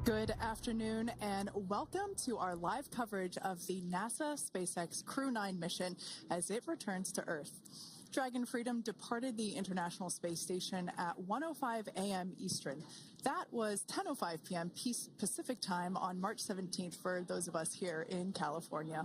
Good afternoon and welcome to our live coverage of the NASA SpaceX Crew-9 mission as it returns to Earth. Dragon Freedom departed the International Space Station at 1:05 a.m. Eastern. That was 10:05 p.m. Pacific time on March 17th for those of us here in California.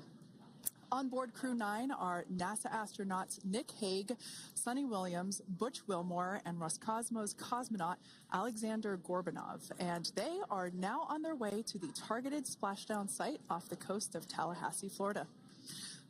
On board Crew-9 are NASA astronauts Nick Hague, Suni Williams, Butch Wilmore, and Roscosmos cosmonaut Alexander Gorbanov. And they are now on their way to the targeted splashdown site off the coast of Tallahassee, Florida.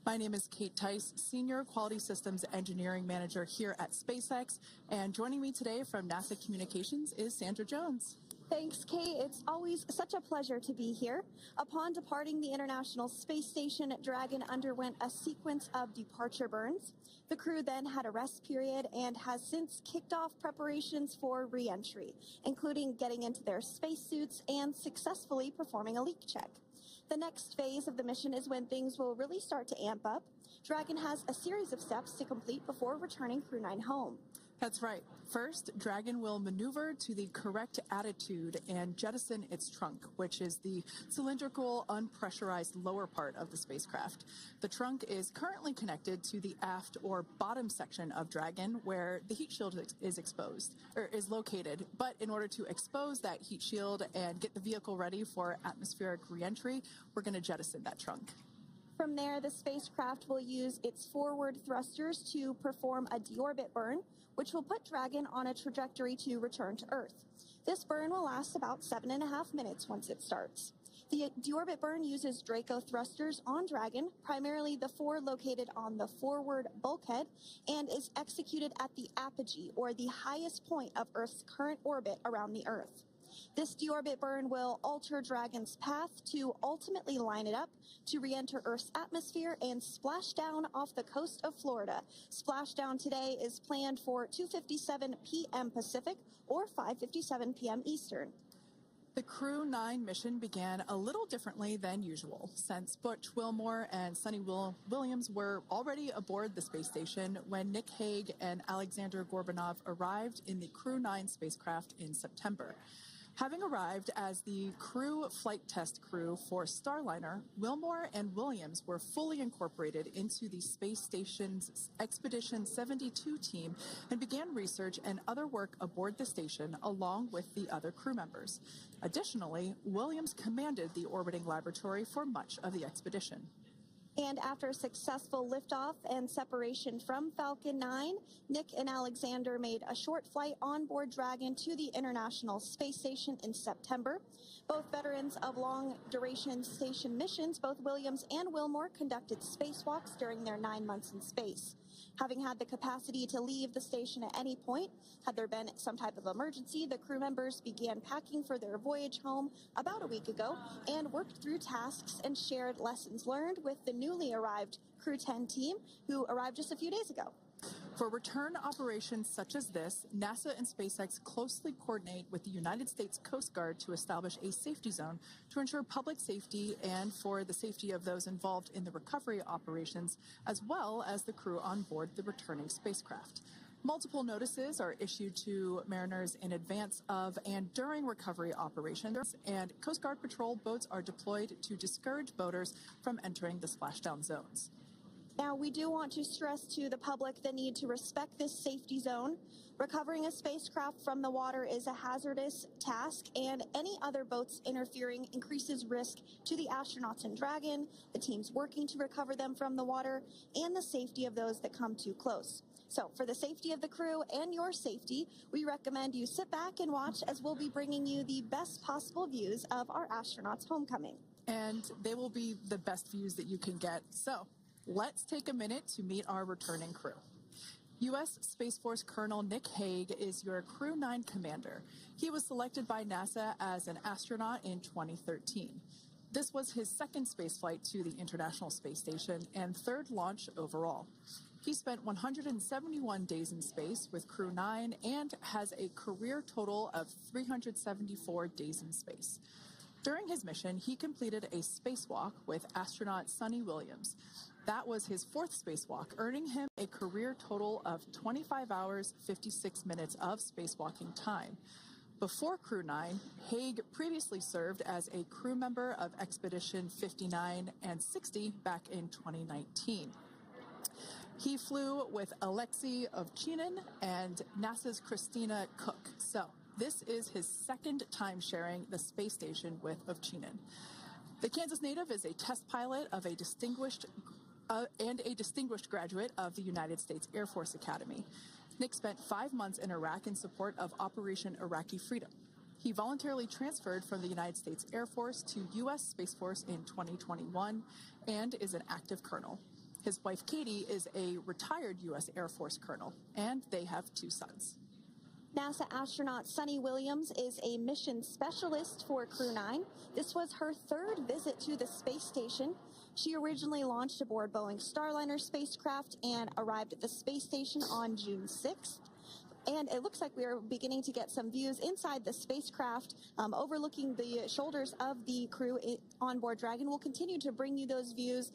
My name is Kate Tice, Senior Quality Systems Engineering Manager here at SpaceX. And joining me today from NASA Communications is Sandra Jones. Thanks, Kate. It's always such a pleasure to be here. Upon departing the International Space Station, Dragon underwent a sequence of departure burns. The crew then had a rest period and has since kicked off preparations for re-entry, including getting into their spacesuits and successfully performing a leak check. The next phase of the mission is when things will really start to amp up. Dragon has a series of steps to complete before returning Crew-9 home. That's right. First, Dragon will maneuver to the correct attitude and jettison its trunk, which is the cylindrical, unpressurized lower part of the spacecraft. The trunk is currently connected to the aft or bottom section of Dragon, where the heat shield is located. But in order to expose that heat shield and get the vehicle ready for atmospheric reentry, we're going to jettison that trunk. From there, the spacecraft will use its forward thrusters to perform a deorbit burn, which will put Dragon on a trajectory to return to Earth. This burn will last about 7.5 minutes once it starts. The deorbit burn uses Draco thrusters on Dragon, primarily the four located on the forward bulkhead, and is executed at the apogee, or the highest point of Earth's current orbit around the Earth. This deorbit burn will alter Dragon's path to ultimately line it up to re-enter Earth's atmosphere and splash down off the coast of Florida. Splashdown today is planned for 2:57 p.m. Pacific or 5:57 p.m. Eastern. The Crew-9 mission began a little differently than usual, since Butch Wilmore and Suni Williams were already aboard the space station when Nick Hague and Alexander Gorbanov arrived in the Crew-9 spacecraft in September. Having arrived as the crew flight test crew for Starliner, Wilmore and Williams were fully incorporated into the space station's Expedition 72 team and began research and other work aboard the station along with the other crew members. Additionally, Williams commanded the orbiting laboratory for much of the expedition. And after a successful liftoff and separation from Falcon 9, Nick and Alexander made a short flight on board Dragon to the International Space Station in September. Both veterans of long-duration station missions, both Williams and Wilmore conducted spacewalks during their 9 months in space. Having had the capacity to leave the station at any point, had there been some type of emergency, the crew members began packing for their voyage home about a week ago and worked through tasks and shared lessons learned with the newly arrived Crew-10 team, who arrived just a few days ago. For return operations such as this, NASA and SpaceX closely coordinate with the United States Coast Guard to establish a safety zone to ensure public safety and for the safety of those involved in the recovery operations, as well as the crew on board the returning spacecraft. Multiple notices are issued to mariners in advance of and during recovery operations, and Coast Guard patrol boats are deployed to discourage boaters from entering the splashdown zones. Now, we do want to stress to the public the need to respect this safety zone. Recovering a spacecraft from the water is a hazardous task, and any other boats interfering increases risk to the astronauts in Dragon, the teams working to recover them from the water, and the safety of those that come too close. So, for the safety of the crew and your safety, we recommend you sit back and watch as we'll be bringing you the best possible views of our astronauts' homecoming. And they will be the best views that you can get. So, let's take a minute to meet our returning crew. U.S. Space Force Colonel Nick Hague is your Crew-9 commander. He was selected by NASA as an astronaut in 2013. This was his second spaceflight to the International Space Station and third launch overall. He spent 171 days in space with Crew-9 and has a career total of 374 days in space. During his mission, he completed a spacewalk with astronaut Suni Williams. That was his fourth spacewalk, earning him a career total of 25 hours, 56 minutes of spacewalking time. Before Crew-9, Haig previously served as a crew member of Expedition 59 and 60 back in 2019. He flew with Alexei Ovchinin and NASA's Christina Cook. So this is his second time sharing the space station with Ovchinin. The Kansas native is a test pilot of a distinguished graduate of the United States Air Force Academy. Nick spent 5 months in Iraq in support of Operation Iraqi Freedom. He voluntarily transferred from the United States Air Force to U.S. Space Force in 2021 and is an active colonel. His wife, Katie, is a retired U.S. Air Force colonel, and they have 2 sons. NASA astronaut Suni Williams is a mission specialist for Crew-9. This was her 3rd visit to the space station. She originally launched aboard Boeing Starliner spacecraft and arrived at the space station on June 6th. And it looks like we are beginning to get some views inside the spacecraft, overlooking the shoulders of the crew on board Dragon. We'll continue to bring you those views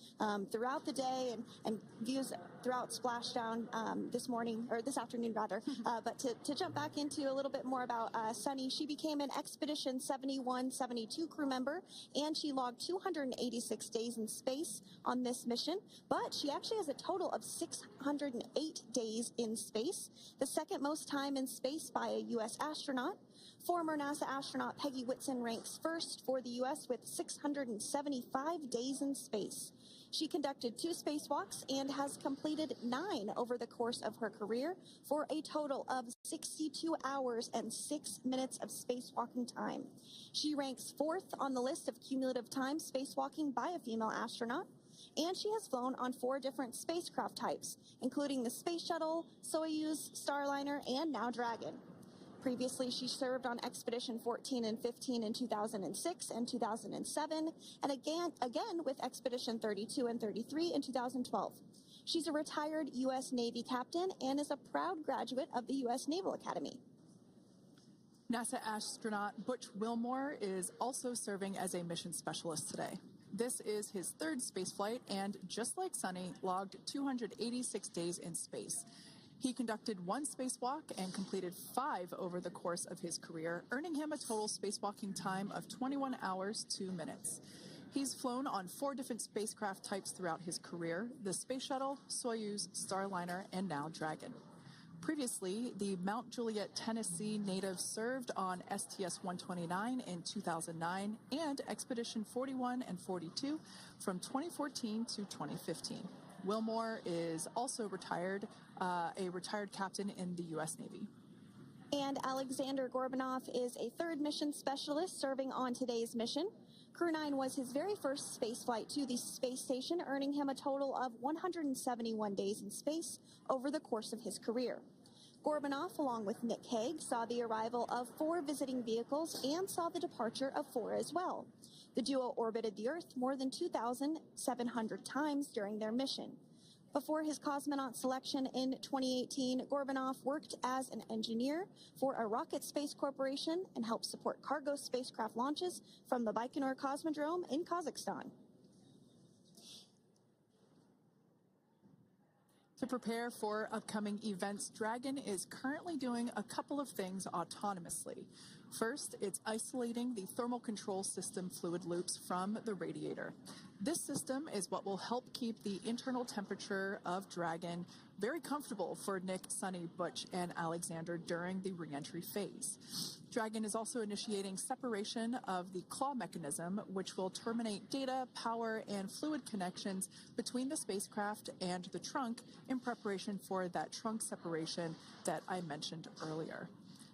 throughout the day and views throughout splashdown this morning, or this afternoon rather. But to jump back into a little bit more about Suni, she became an Expedition 71-72 crew member, and she logged 286 days in space on this mission. But she actually has a total of 608 days in space, the second most time in space by a U.S. astronaut. Former NASA astronaut Peggy Whitson ranks first for the U.S. with 675 days in space. She conducted 2 spacewalks and has completed 9 over the course of her career for a total of 62 hours and 6 minutes of spacewalking time. She ranks 4th on the list of cumulative time spacewalking by a female astronaut. And she has flown on 4 different spacecraft types, including the Space Shuttle, Soyuz, Starliner, and now Dragon. Previously, she served on Expedition 14 and 15 in 2006 and 2007, and again with Expedition 32 and 33 in 2012. She's a retired U.S. Navy captain and is a proud graduate of the U.S. Naval Academy. NASA astronaut Butch Wilmore is also serving as a mission specialist today. This is his 3rd spaceflight and, just like Suni, logged 286 days in space. He conducted 1 spacewalk and completed 5 over the course of his career, earning him a total spacewalking time of 21 hours, 2 minutes. He's flown on 4 different spacecraft types throughout his career: the Space Shuttle, Soyuz, Starliner, and now Dragon. Previously, the Mount Juliet, Tennessee native served on STS-129 in 2009 and Expedition 41 and 42 from 2014 to 2015. Wilmore is also a retired captain in the U.S. Navy. And Alexander Gorbanov is a 3rd mission specialist serving on today's mission. Crew-9 was his very first spaceflight to the space station, earning him a total of 171 days in space over the course of his career. Gorbanov, along with Nick Haig, saw the arrival of 4 visiting vehicles and saw the departure of 4 as well. The duo orbited the Earth more than 2,700 times during their mission. Before his cosmonaut selection in 2018, Gorbanov worked as an engineer for a rocket space corporation and helped support cargo spacecraft launches from the Baikonur Cosmodrome in Kazakhstan. To prepare for upcoming events, Dragon is currently doing a couple of things autonomously. First, it's isolating the thermal control system fluid loops from the radiator. This system is what will help keep the internal temperature of Dragon very comfortable for Nick, Suni, Butch, and Alexander during the re-entry phase. Dragon is also initiating separation of the claw mechanism, which will terminate data, power, and fluid connections between the spacecraft and the trunk in preparation for that trunk separation that I mentioned earlier.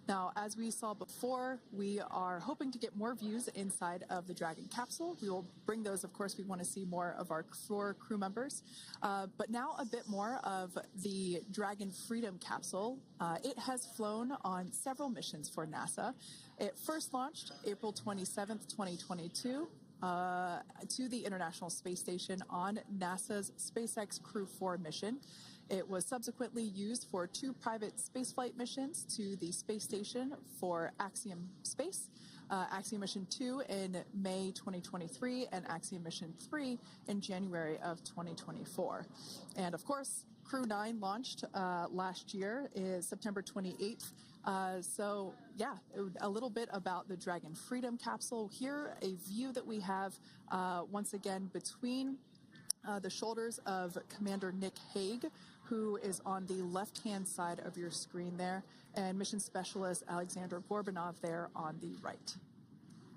Now, as we saw before, we are hoping to get more views inside of the Dragon capsule. We will bring those, of course. We want to see more of our 4 crew members. But now a bit more of the Dragon Freedom capsule. It has flown on several missions for NASA. It first launched April 27th, 2022. To the International Space Station on NASA's SpaceX Crew-4 mission. It was subsequently used for 2 private spaceflight missions to the space station for Axiom Space, Axiom Mission 2 in May 2023, and Axiom Mission 3 in January of 2024. And of course, Crew-9 launched last year, is September 28th, So yeah, a little bit about the Dragon Freedom capsule. Here, a view that we have once again between the shoulders of Commander Nick Hague, who is on the left-hand side of your screen there, and Mission Specialist Alexander Gorbanov there on the right.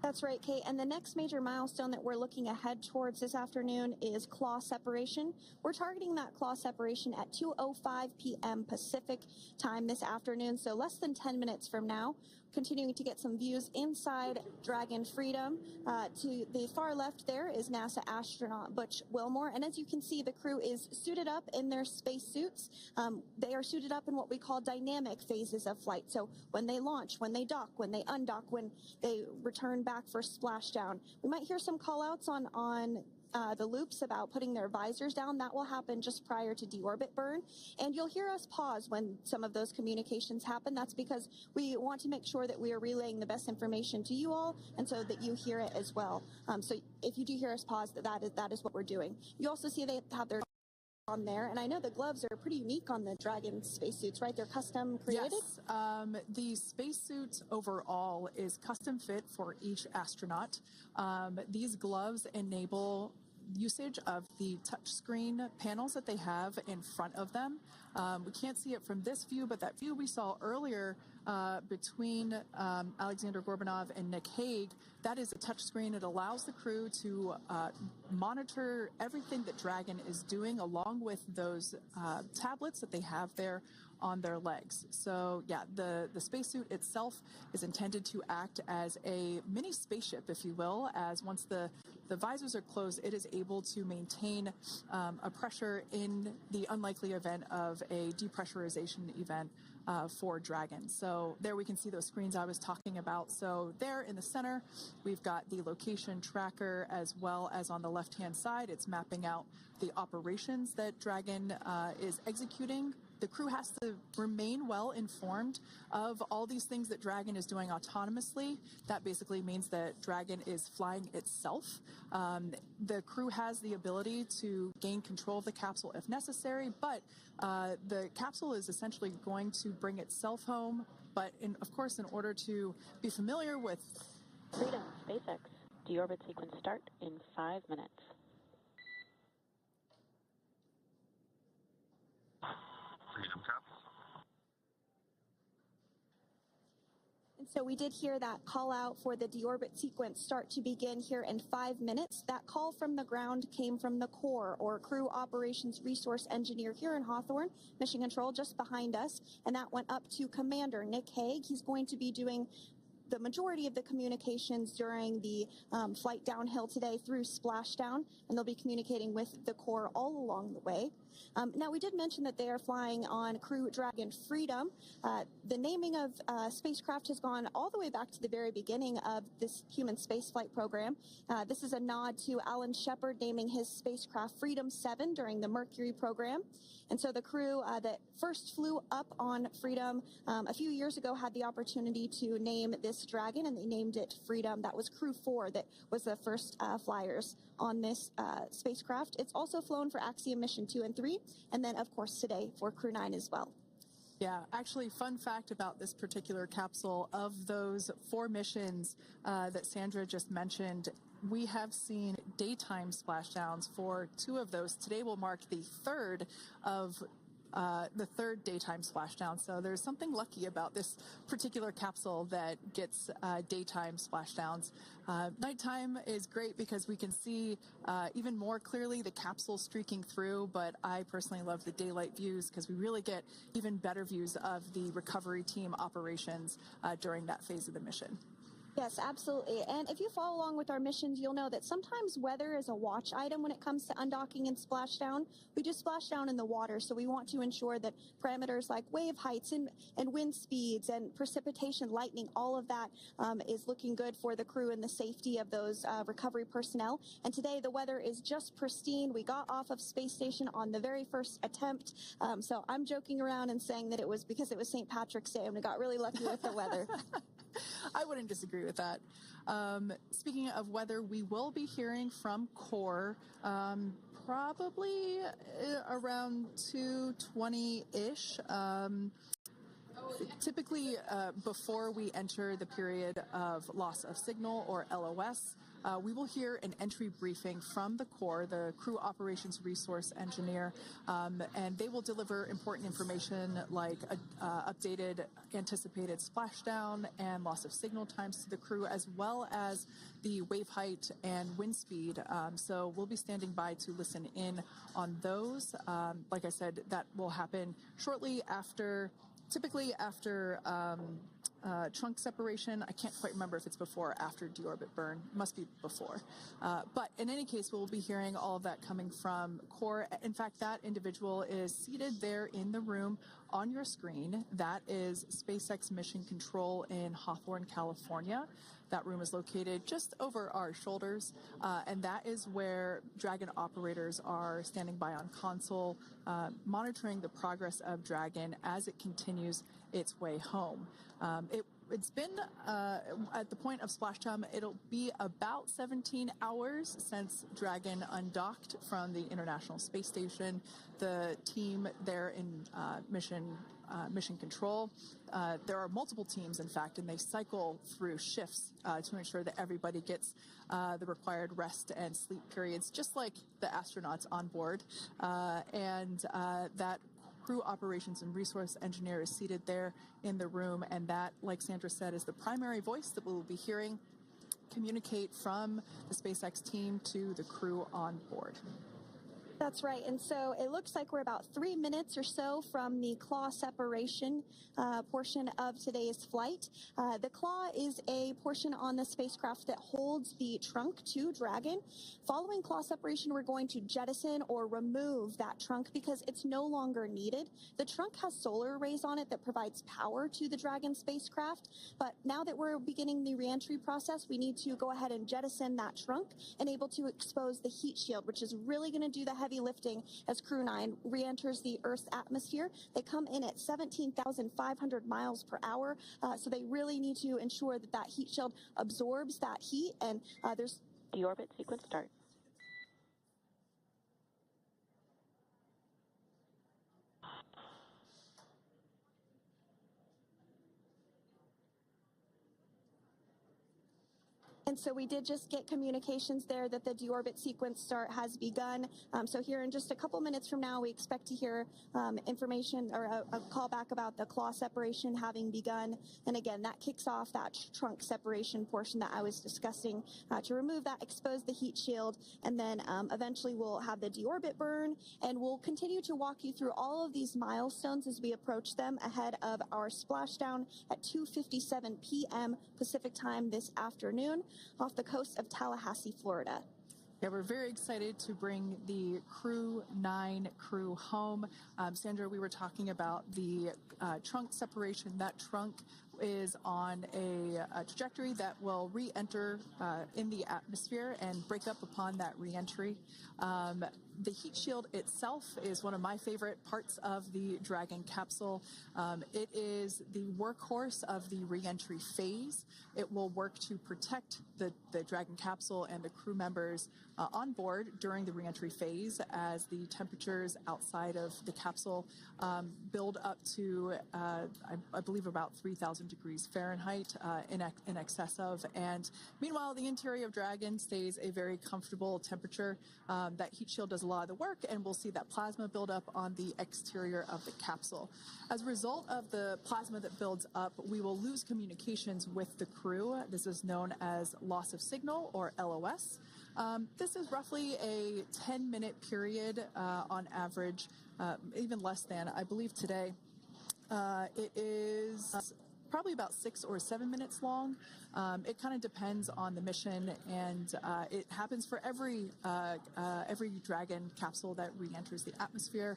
That's right, Kate. And the next major milestone that we're looking ahead towards this afternoon is claw separation. We're targeting that claw separation at 2:05 p.m. Pacific time this afternoon, so less than 10 minutes from now. Continuing to get some views inside Dragon Freedom. To the far left there is NASA astronaut Butch Wilmore, and as you can see, the crew is suited up in their space suits. They are suited up in what we call dynamic phases of flight. So when they launch, when they dock, when they undock, when they return back for splashdown. We might hear some call-outs on the loops about putting their visors down. That will happen just prior to deorbit burn. And you'll hear us pause when some of those communications happen. That's because we want to make sure that we are relaying the best information to you all, and so that you hear it as well. So if you do hear us pause, that is what we're doing. You also see they have their on there, and I know the gloves are pretty unique on the Dragon spacesuits, right? They're custom created? Yes, the spacesuit overall is custom fit for each astronaut. These gloves enable usage of the touchscreen panels that they have in front of them. We can't see it from this view, but that view we saw earlier between Alexander Gorbanov and Nick Hague, that is a touchscreen. It allows the crew to monitor everything that Dragon is doing, along with those tablets that they have there on their legs. So yeah, the spacesuit itself is intended to act as a mini spaceship, if you will, as once the visors are closed, it is able to maintain a pressure in the unlikely event of a depressurization event for Dragon. So there we can see those screens I was talking about. So there in the center, we've got the location tracker, as well as on the left-hand side, it's mapping out the operations that Dragon is executing. The crew has to remain well informed of all these things that Dragon is doing autonomously. That basically means that Dragon is flying itself. The crew has the ability to gain control of the capsule if necessary, but the capsule is essentially going to bring itself home. But of course, in order to be familiar with Freedom, SpaceX, deorbit sequence start in 5 minutes. Freedom capsule. And so we did hear that call out for the deorbit sequence start to begin here in 5 minutes. That call from the ground came from the core, or Crew Operations Resource Engineer here in Hawthorne, Mission Control just behind us, and that went up to Commander Nick Hague. He's going to be doing the majority of the communications during the flight downhill today through splashdown, and they'll be communicating with the core all along the way. Now, we did mention that they are flying on Crew Dragon Freedom. The naming of spacecraft has gone all the way back to the very beginning of this human spaceflight program. This is a nod to Alan Shepard naming his spacecraft Freedom 7 during the Mercury program. And so the crew that first flew up on Freedom a few years ago had the opportunity to name this Dragon, and they named it Freedom. That was Crew 4 that was the first flyers on this spacecraft. It's also flown for Axiom Mission 2 and 3, and then, of course, today for Crew-9 as well. Yeah, actually, fun fact about this particular capsule, of those 4 missions that Sandra just mentioned, we have seen daytime splashdowns for 2 of those. Today will mark the third daytime splashdown. So there's something lucky about this particular capsule that gets daytime splashdowns. Nighttime is great because we can see even more clearly the capsule streaking through, but I personally love the daylight views because we really get even better views of the recovery team operations during that phase of the mission. Yes, absolutely. And if you follow along with our missions, you'll know that sometimes weather is a watch item when it comes to undocking and splashdown. We do splashdown in the water, so we want to ensure that parameters like wave heights and wind speeds and precipitation, lightning, all of that is looking good for the crew and the safety of those recovery personnel. And today the weather is just pristine. We got off of space station on the very first attempt. So I'm joking around and saying that it was because it was St. Patrick's Day and we got really lucky with the weather. I wouldn't disagree with that. Speaking of weather, we will be hearing from Core probably around 2:20-ish. Typically, before we enter the period of loss of signal, or LOS, we will hear an entry briefing from the Corps, the Crew Operations Resource Engineer, and they will deliver important information like updated anticipated splashdown and loss of signal times to the crew, as well as the wave height and wind speed. So we'll be standing by to listen in on those. Like I said, that will happen shortly after, typically after trunk separation. I can't quite remember if it's before or after deorbit burn. It must be before. But in any case, we'll be hearing all of that coming from Core. In fact, that individual is seated there in the room on your screen. That is SpaceX Mission Control in Hawthorne, California. That room is located just over our shoulders, and that is where Dragon operators are standing by on console, monitoring the progress of Dragon as it continues its way home. It's been, at the point of splashdown, it'll be about 17 hours since Dragon undocked from the International Space Station. The team there in Mission Control, there are multiple teams, in fact, and they cycle through shifts to ensure that everybody gets the required rest and sleep periods, just like the astronauts on board. And that Crew Operations and Resource Engineer is seated there in the room, and that, like Sandra said, is the primary voice that we will be hearing communicate from the SpaceX team to the crew on board. That's right. And so it looks like we're about 3 minutes or so from the claw separation portion of today's flight. The claw is a portion on the spacecraft that holds the trunk to Dragon. Following claw separation, we're going to jettison or remove that trunk because it's no longer needed. The trunk has solar arrays on it that provides power to the Dragon spacecraft. But now that we're beginning the reentry process, we need to go ahead and jettison that trunk and able to expose the heat shield, which is really going to do the heavy lifting as Crew-9 re-enters the Earth's atmosphere. They come in at 17,500 miles per hour, so they really need to ensure that that heat shield absorbs that heat, and there's... Deorbit sequence start. And so we did just get communications there that the deorbit sequence start has begun. So here in just a couple minutes from now, we expect to hear information or a call back about the claw separation having begun. And again, that kicks off that trunk separation portion that I was discussing to remove that, expose the heat shield, and then eventually we'll have the deorbit burn, and we'll continue to walk you through all of these milestones as we approach them ahead of our splashdown at 2:57 p.m. Pacific time this afternoon off the coast of Tallahassee, Florida. Yeah, we're very excited to bring the Crew-9 crew home. Sandra, we were talking about the trunk separation. That trunk is on a trajectory that will re-enter in the atmosphere and break up upon that re-entry. The heat shield itself is one of my favorite parts of the Dragon capsule. It is the workhorse of the re-entry phase. It will work to protect the Dragon capsule and the crew members on board during the re-entry phase as the temperatures outside of the capsule build up to, I believe, about 3,000 degrees Fahrenheit in excess of. And meanwhile, the interior of Dragon stays a very comfortable temperature. That heat shield does a lot of the work, and we'll see that plasma build up on the exterior of the capsule. As a result of the plasma that builds up, we will lose communications with the crew. This is known as loss of signal, or LOS. This is roughly a 10-minute period on average, even less than. I believe today it is probably about 6 or 7 minutes long. It kind of depends on the mission, and it happens for every Dragon capsule that re-enters the atmosphere.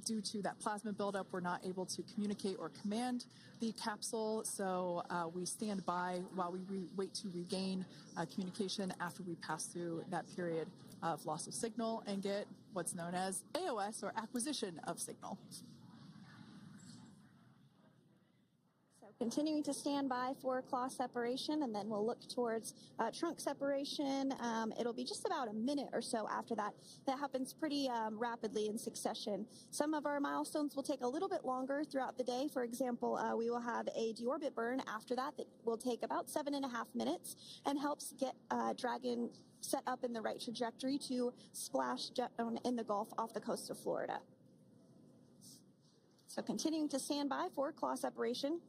Due to that plasma buildup, we're not able to communicate or command the capsule, so we stand by while we wait to regain communication after we pass through that period of loss of signal and get what's known as AOS, or acquisition of signal. Continuing to stand by for claw separation, and then we'll look towards trunk separation. It'll be just about a minute or so after that. That happens pretty rapidly in succession. Some of our milestones will take a little bit longer throughout the day. For example, we will have a deorbit burn after that will take about 7.5 minutes and helps get Dragon set up in the right trajectory to splash down in the Gulf off the coast of Florida. So continuing to stand by for claw separation.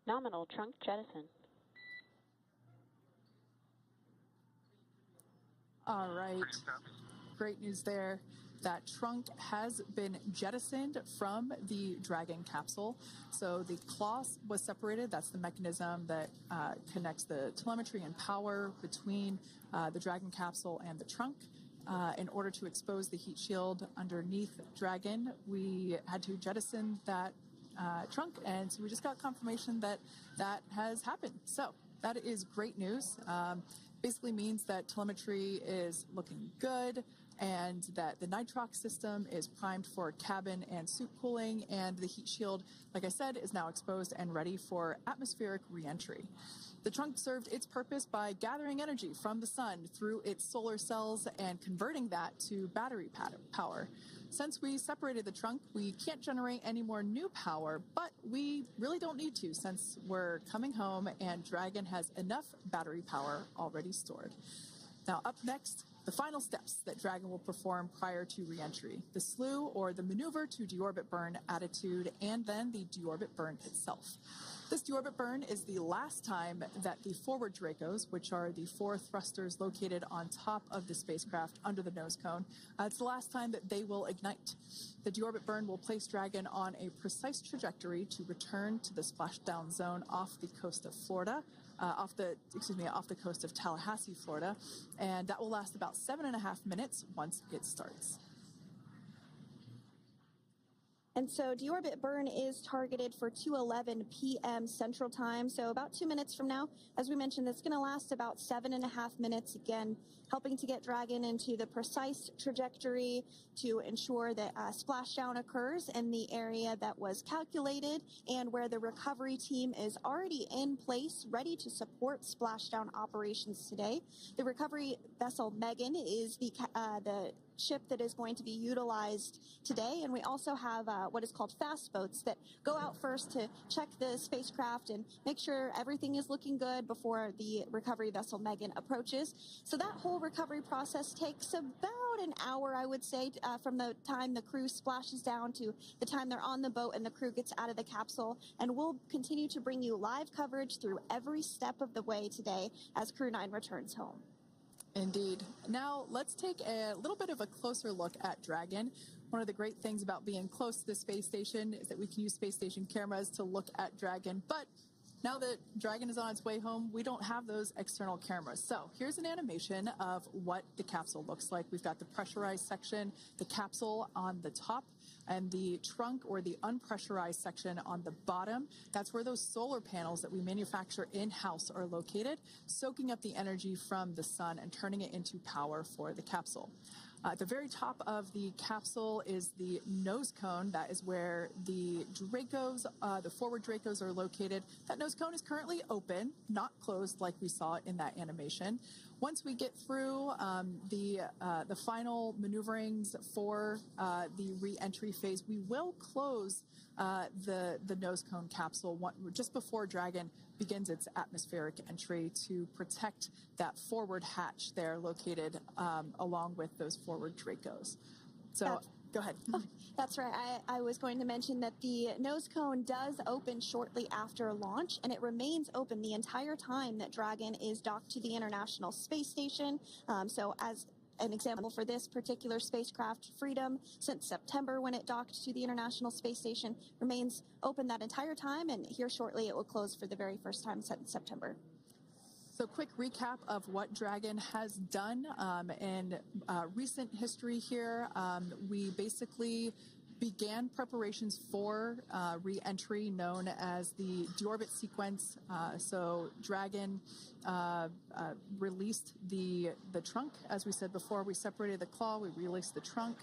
Nominal trunk jettison. All right. Great news there. That trunk has been jettisoned from the Dragon capsule. So the claw was separated. That's the mechanism that connects the telemetry and power between the Dragon capsule and the trunk. In order to expose the heat shield underneath Dragon, we had to jettison that trunk, and so we just got confirmation that that has happened. So that is great news. Basically means that telemetry is looking good and that the nitrox system is primed for cabin and suit cooling, and the heat shield, like I said, is now exposed and ready for atmospheric reentry. The trunk served its purpose by gathering energy from the sun through its solar cells and converting that to battery power. Since we separated the trunk, we can't generate any more new power, but we really don't need to since we're coming home and Dragon has enough battery power already stored. Now, up next, the final steps that Dragon will perform prior to reentry: the slew, or the maneuver to deorbit burn attitude, and then the deorbit burn itself. This deorbit burn is the last time that the forward Dracos, which are the 4 thrusters located on top of the spacecraft under the nose cone, it's the last time that they will ignite. The deorbit burn will place Dragon on a precise trajectory to return to the splashdown zone off the coast of Florida, off the coast of Tallahassee, Florida, and that will last about 7.5 minutes once it starts. And so deorbit burn is targeted for 2:11 p.m. Central Time, so about 2 minutes from now. As we mentioned, it's going to last about 7.5 minutes, again, helping to get Dragon into the precise trajectory to ensure that splashdown occurs in the area that was calculated and where the recovery team is already in place, ready to support splashdown operations today. The recovery vessel Megan is the ship that is going to be utilized today, and we also have what is called fast boats that go out first to check the spacecraft and make sure everything is looking good before the recovery vessel Megan approaches. So that whole recovery process takes about an hour, I would say, from the time the crew splashes down to the time they're on the boat and the crew gets out of the capsule, and we'll continue to bring you live coverage through every step of the way today as Crew-9 returns home. Indeed. Now, let's take a little bit of a closer look at Dragon. One of the great things about being close to the space station is that we can use space station cameras to look at Dragon, but now that Dragon is on its way home, we don't have those external cameras. So here's an animation of what the capsule looks like. We've got the pressurized section, the capsule on the top, and the trunk, or the unpressurized section, on the bottom. That's where those solar panels that we manufacture in-house are located, soaking up the energy from the sun and turning it into power for the capsule. At the very top of the capsule is the nose cone. That is where the Dracos, the forward Dracos, are located. That nose cone is currently open, not closed like we saw in that animation. Once we get through the final maneuverings for the re-entry phase, we will close the nose cone capsule just before Dragon begins its atmospheric entry to protect that forward hatch there located along with those forward Dracos. So go ahead. Oh, that's right. I was going to mention that the nose cone does open shortly after launch, and it remains open the entire time that Dragon is docked to the International Space Station. So as an example for this particular spacecraft, Freedom, since September when it docked to the International Space Station, remains open that entire time, and here shortly it will close for the very first time since September. So quick recap of what Dragon has done in recent history here. We basically began preparations for re-entry known as the Deorbit sequence. So Dragon released the trunk. As we said before, we separated the claw, we released the trunk.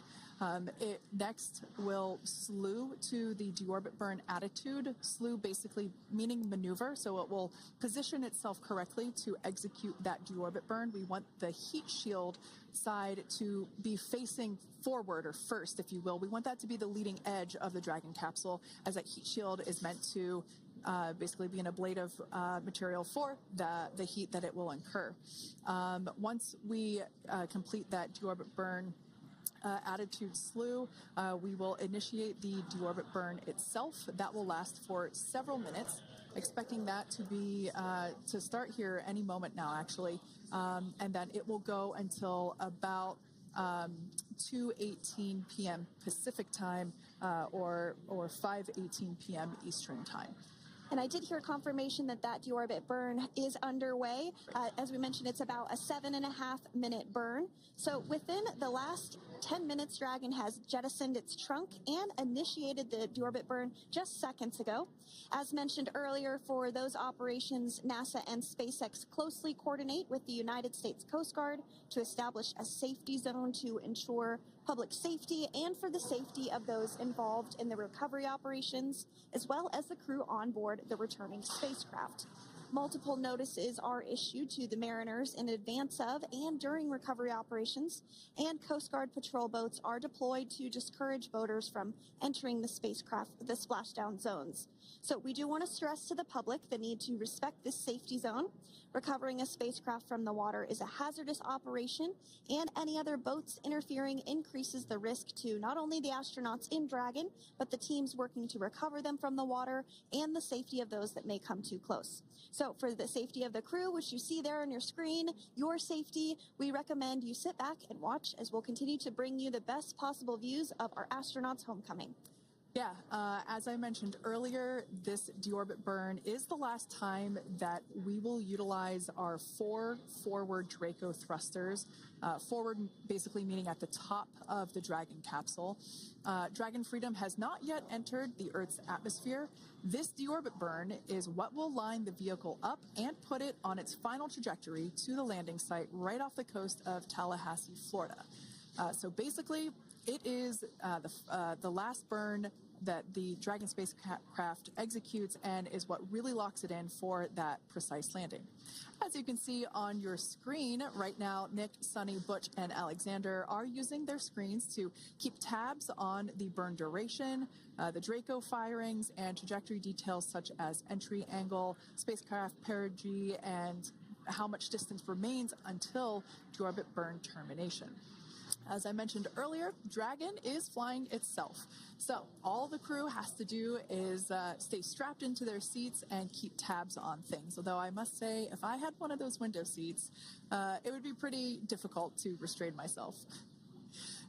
It next will slew to the deorbit burn attitude. Slew basically meaning maneuver, so it will position itself correctly to execute that deorbit burn. We want the heat shield side to be facing forward, or first, if you will. We want that to be the leading edge of the Dragon capsule, as that heat shield is meant to basically be an ablative material for the heat that it will incur. Once we complete that deorbit burn attitude slew, we will initiate the deorbit burn itself. That will last for several minutes, expecting that to be to start here any moment now, actually, and then it will go until about 2:18 p.m. Pacific time, or 5:18 p.m. Eastern time. And I did hear confirmation that deorbit burn is underway. As we mentioned, it's about a 7.5-minute burn. So within the last 10 minutes, Dragon has jettisoned its trunk and initiated the deorbit burn just seconds ago. As mentioned earlier, for those operations, NASA and SpaceX closely coordinate with the United States Coast Guard to establish a safety zone to ensure public safety and for the safety of those involved in the recovery operations, as well as the crew on board the returning spacecraft. Multiple notices are issued to the mariners in advance of and during recovery operations, and Coast Guard patrol boats are deployed to discourage boaters from entering the splashdown zones. So we do want to stress to the public the need to respect this safety zone. Recovering a spacecraft from the water is a hazardous operation, and any other boats interfering increases the risk to not only the astronauts in Dragon, but the teams working to recover them from the water and the safety of those that may come too close. So for the safety of the crew, which you see there on your screen, your safety, we recommend you sit back and watch as we'll continue to bring you the best possible views of our astronauts' homecoming. Yeah, as I mentioned earlier, this deorbit burn is the last time that we will utilize our 4 forward Draco thrusters. Forward basically meaning at the top of the Dragon capsule. Dragon Freedom has not yet entered the Earth's atmosphere. This deorbit burn is what will line the vehicle up and put it on its final trajectory to the landing site right off the coast of Tallahassee, Florida. So basically, it is the last burn that the Dragon spacecraft executes and is what really locks it in for that precise landing. As you can see on your screen right now, Nick, Sunny, Butch, and Alexander are using their screens to keep tabs on the burn duration, the Draco firings, and trajectory details such as entry angle, spacecraft perigee, and how much distance remains until deorbit burn termination. As I mentioned earlier, Dragon is flying itself. So all the crew has to do is stay strapped into their seats and keep tabs on things. Although I must say, if I had one of those window seats, it would be pretty difficult to restrain myself.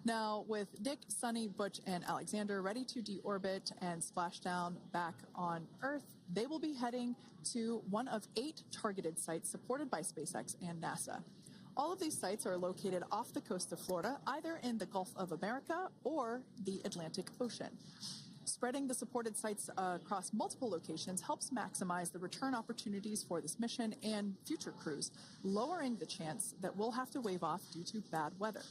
Now, with Nick, Sunny, Butch, and Alexander ready to deorbit and splash down back on Earth, they will be heading to one of 8 targeted sites supported by SpaceX and NASA. All of these sites are located off the coast of Florida, either in the Gulf of America or the Atlantic Ocean. Spreading the supported sites across multiple locations helps maximize the return opportunities for this mission and future crews, lowering the chance that we'll have to wave off due to bad weather.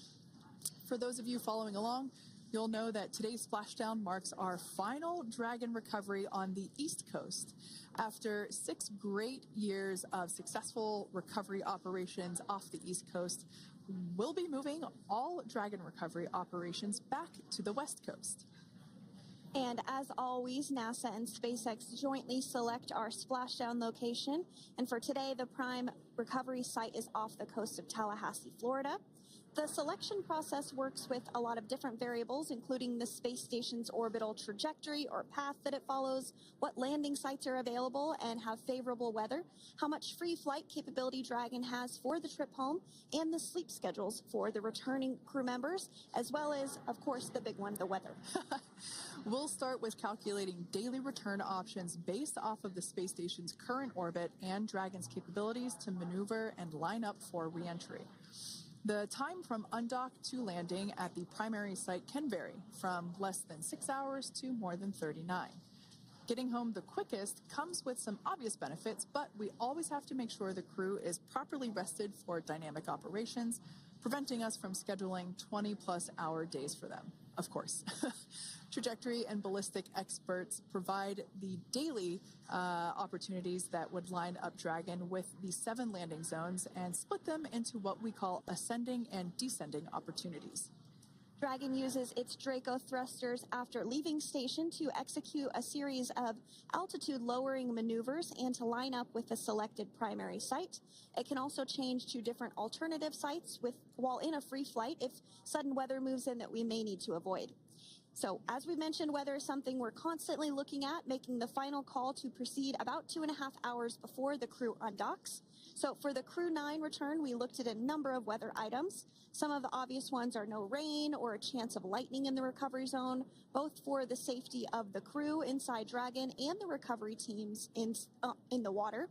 For those of you following along, you'll know that today's splashdown marks our final Dragon recovery on the East Coast. After 6 great years of successful recovery operations off the East Coast, we'll be moving all Dragon recovery operations back to the West Coast. And as always, NASA and SpaceX jointly select our splashdown location. And for today, the prime recovery site is off the coast of Tallahassee, Florida. The selection process works with a lot of different variables, including the space station's orbital trajectory or path that it follows, what landing sites are available and have favorable weather, how much free flight capability Dragon has for the trip home, and the sleep schedules for the returning crew members, as well as, of course, the big one, the weather. We'll start with calculating daily return options based off of the space station's current orbit and Dragon's capabilities to maneuver and line up for re-entry. The time from undock to landing at the primary site can vary from less than 6 hours to more than 39. Getting home the quickest comes with some obvious benefits, but we always have to make sure the crew is properly rested for dynamic operations, preventing us from scheduling 20-plus hour days for them, of course. Trajectory and ballistic experts provide the daily opportunities that would line up Dragon with the 7 landing zones and split them into what we call ascending and descending opportunities. Dragon uses its Draco thrusters after leaving station to execute a series of altitude-lowering maneuvers and to line up with the selected primary site. It can also change to different alternative sites while in a free flight if sudden weather moves in that we may need to avoid. So, as we mentioned, weather is something we're constantly looking at, making the final call to proceed about 2.5 hours before the crew undocks. So, for the Crew-9 return, we looked at a number of weather items. Some of the obvious ones are no rain or a chance of lightning in the recovery zone, both for the safety of the crew inside Dragon and the recovery teams in the water.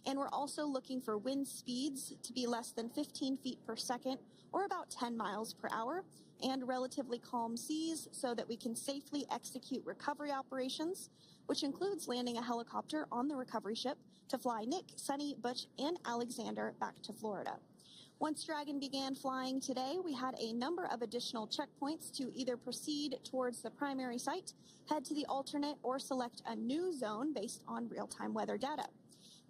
And we're also looking for wind speeds to be less than 15 feet per second, or about 10 miles per hour, and relatively calm seas so that we can safely execute recovery operations, which includes landing a helicopter on the recovery ship to fly Nick, Sunny, Butch, and Alexander back to Florida. Once Dragon began flying today, we had a number of additional checkpoints to either proceed towards the primary site, head to the alternate, or select a new zone based on real-time weather data.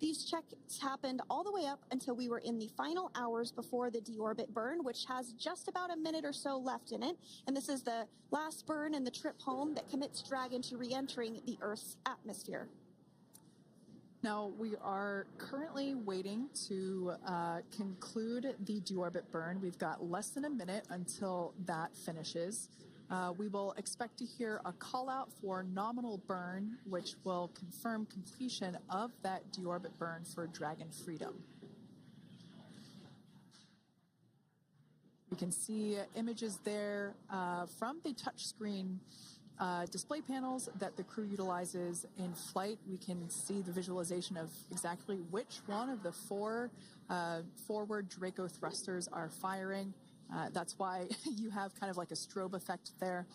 These checks happened all the way up until we were in the final hours before the deorbit burn, which has just about a minute or so left in it. And this is the last burn in the trip home that commits Dragon to re-entering the Earth's atmosphere. Now, we are currently waiting to conclude the deorbit burn. We've got less than a minute until that finishes. We will expect to hear a call out for nominal burn, which will confirm completion of that deorbit burn for Dragon Freedom. You can see images there from the touchscreen display panels that the crew utilizes in flight. We can see the visualization of exactly which one of the 4 forward Draco thrusters are firing. That's why you have kind of like a strobe effect there.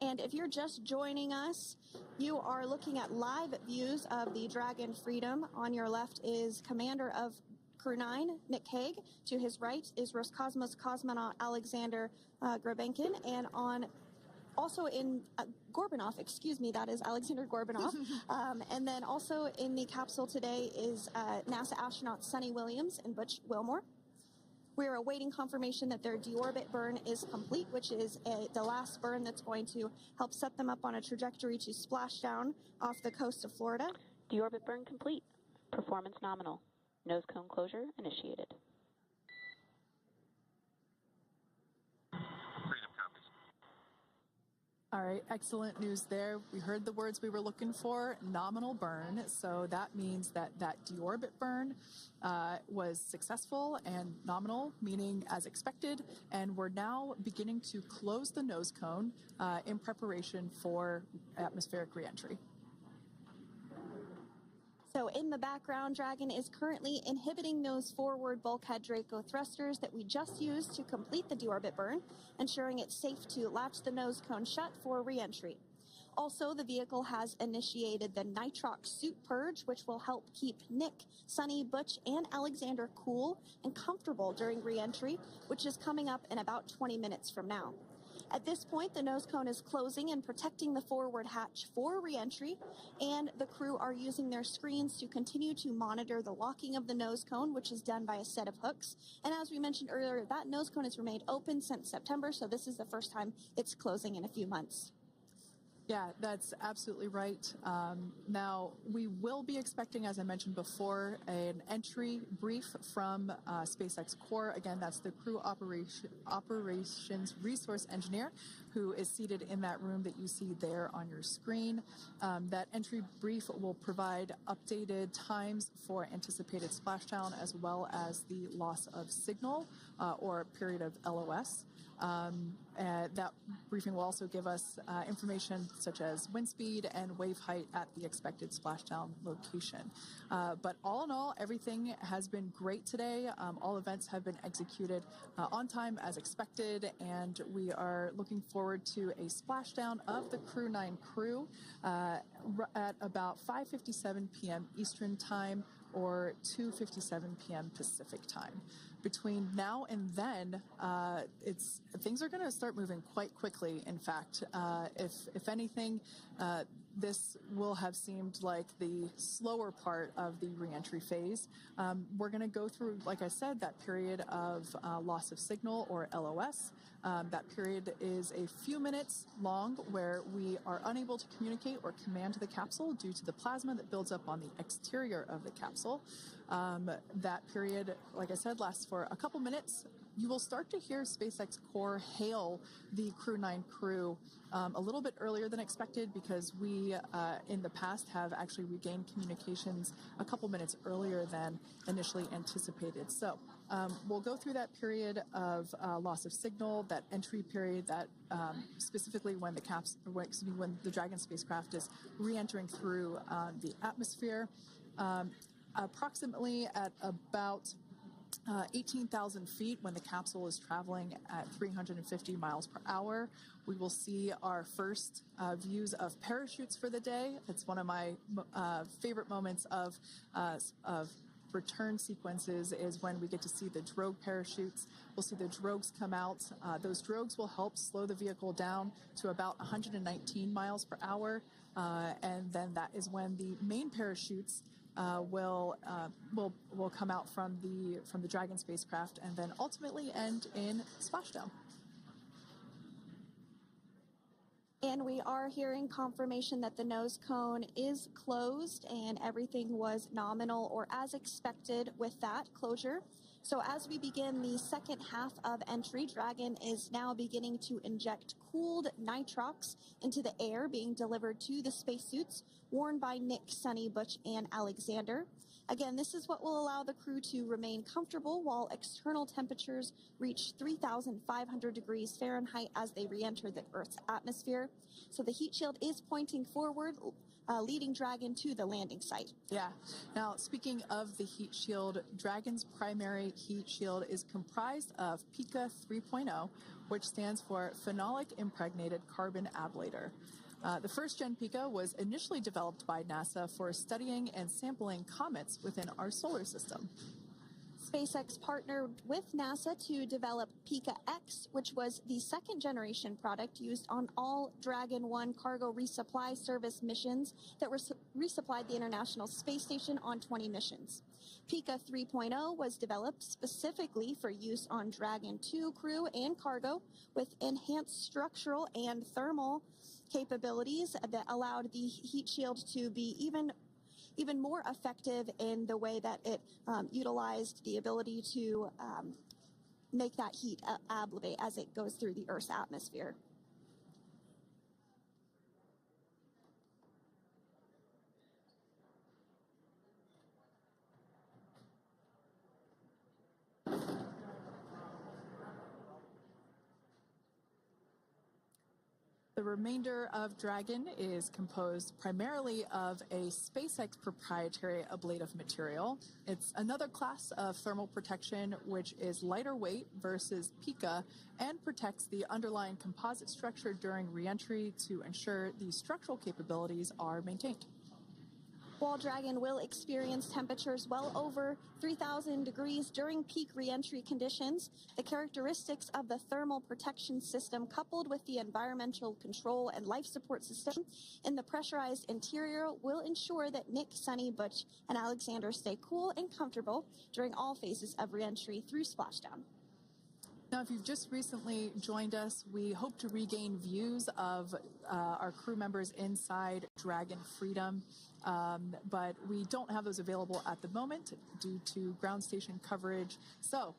And if you're just joining us, you are looking at live views of the Dragon Freedom. On your left is Commander of Crew-9, Nick Hague. To his right is Roscosmos cosmonaut Alexander Grabenkin. And also in Gorbanov, that is Alexander Gorbanov. And then also in the capsule today is NASA astronauts Sunny Williams and Butch Wilmore. We're awaiting confirmation that their deorbit burn is complete, which is the last burn that's going to help set them up on a trajectory to splashdown off the coast of Florida. Deorbit burn complete. Performance nominal. Nose cone closure initiated. Freedom copies. All right, excellent news there. We heard the words we were looking for, nominal burn. So that means that deorbit burn was successful and nominal, meaning as expected. And we're now beginning to close the nose cone in preparation for atmospheric reentry. So in the background, Dragon is currently inhibiting those forward bulkhead Draco thrusters that we just used to complete the deorbit burn, ensuring it's safe to latch the nose cone shut for reentry. Also, the vehicle has initiated the nitrox suit purge, which will help keep Nick, Sunny, Butch, and Alexander cool and comfortable during reentry, which is coming up in about 20 minutes from now. At this point, the nose cone is closing and protecting the forward hatch for reentry, and the crew are using their screens to continue to monitor the locking of the nose cone, which is done by a set of hooks. And as we mentioned earlier, that nose cone has remained open since September, so this is the first time it's closing in a few months. Yeah, that's absolutely right. Now, we will be expecting, as I mentioned before, an entry brief from SpaceX Core. Again, that's the Crew Operations Resource Engineer. who is seated in that room that you see there on your screen. That entry brief will provide updated times for anticipated splashdown as well as the loss of signal or period of LOS. That briefing will also give us information such as wind speed and wave height at the expected splashdown location. But all in all, everything has been great today. All events have been executed on time as expected, and we are looking forward to a splashdown of the Crew-9 crew at about 5:57 p.m. Eastern Time or 2:57 p.m. Pacific Time. Between now and then, things are going to start moving quite quickly. In fact, if anything, this will have seemed like the slower part of the reentry phase. We're going to go through, like I said, that period of loss of signal or LOS. That period is a few minutes long where we are unable to communicate or command the capsule due to the plasma that builds up on the exterior of the capsule. That period, like I said, lasts for a couple minutes. You will start to hear SpaceX Core hail the Crew-9 crew a little bit earlier than expected because we, in the past, have actually regained communications a couple minutes earlier than initially anticipated. So we'll go through that period of loss of signal, that entry period, that specifically when the Dragon spacecraft is re-entering through the atmosphere. Approximately at about 18,000 feet when the capsule is traveling at 350 miles per hour. We will see our first views of parachutes for the day. It's one of my favorite moments of return sequences is when we get to see the drogue parachutes. We'll see the drogues come out. Those drogues will help slow the vehicle down to about 119 miles per hour. And then that is when the main parachutes will come out from the Dragon spacecraft and then ultimately end in splashdown. And we are hearing confirmation that the nose cone is closed and everything was nominal or as expected with that closure. So as we begin the second half of entry, Dragon is now beginning to inject cooled nitrox into the air being delivered to the spacesuits worn by Nick, Sunny, Butch, and Alexander. Again, this is what will allow the crew to remain comfortable while external temperatures reach 3,500 degrees Fahrenheit as they re-enter the Earth's atmosphere. So the heat shield is pointing forward, leading Dragon to the landing site. Yeah. Now, speaking of the heat shield, Dragon's primary heat shield is comprised of PICA 3.0, which stands for Phenolic Impregnated Carbon Ablator. The first-gen PICA was initially developed by NASA for studying and sampling comets within our solar system. SpaceX partnered with NASA to develop PICA X, which was the second-generation product used on all Dragon 1 cargo resupply service missions that resupplied the International Space Station on 20 missions. PICA 3.0 was developed specifically for use on Dragon 2 crew and cargo with enhanced structural and thermal capabilities that allowed the heat shield to be even more effective in the way that it utilized the ability to make that heat ablevate as it goes through the Earth's atmosphere. The remainder of Dragon is composed primarily of a SpaceX proprietary ablative material. It's another class of thermal protection which is lighter weight versus PICA and protects the underlying composite structure during reentry to ensure the structural capabilities are maintained. While Dragon will experience temperatures well over 3,000 degrees during peak reentry conditions, the characteristics of the thermal protection system coupled with the environmental control and life support system in the pressurized interior will ensure that Nick, Sunny, Butch, and Alexander stay cool and comfortable during all phases of reentry through splashdown. Now, if you've just recently joined us, we hope to regain views of our crew members inside Dragon Freedom, but we don't have those available at the moment due to ground station coverage. So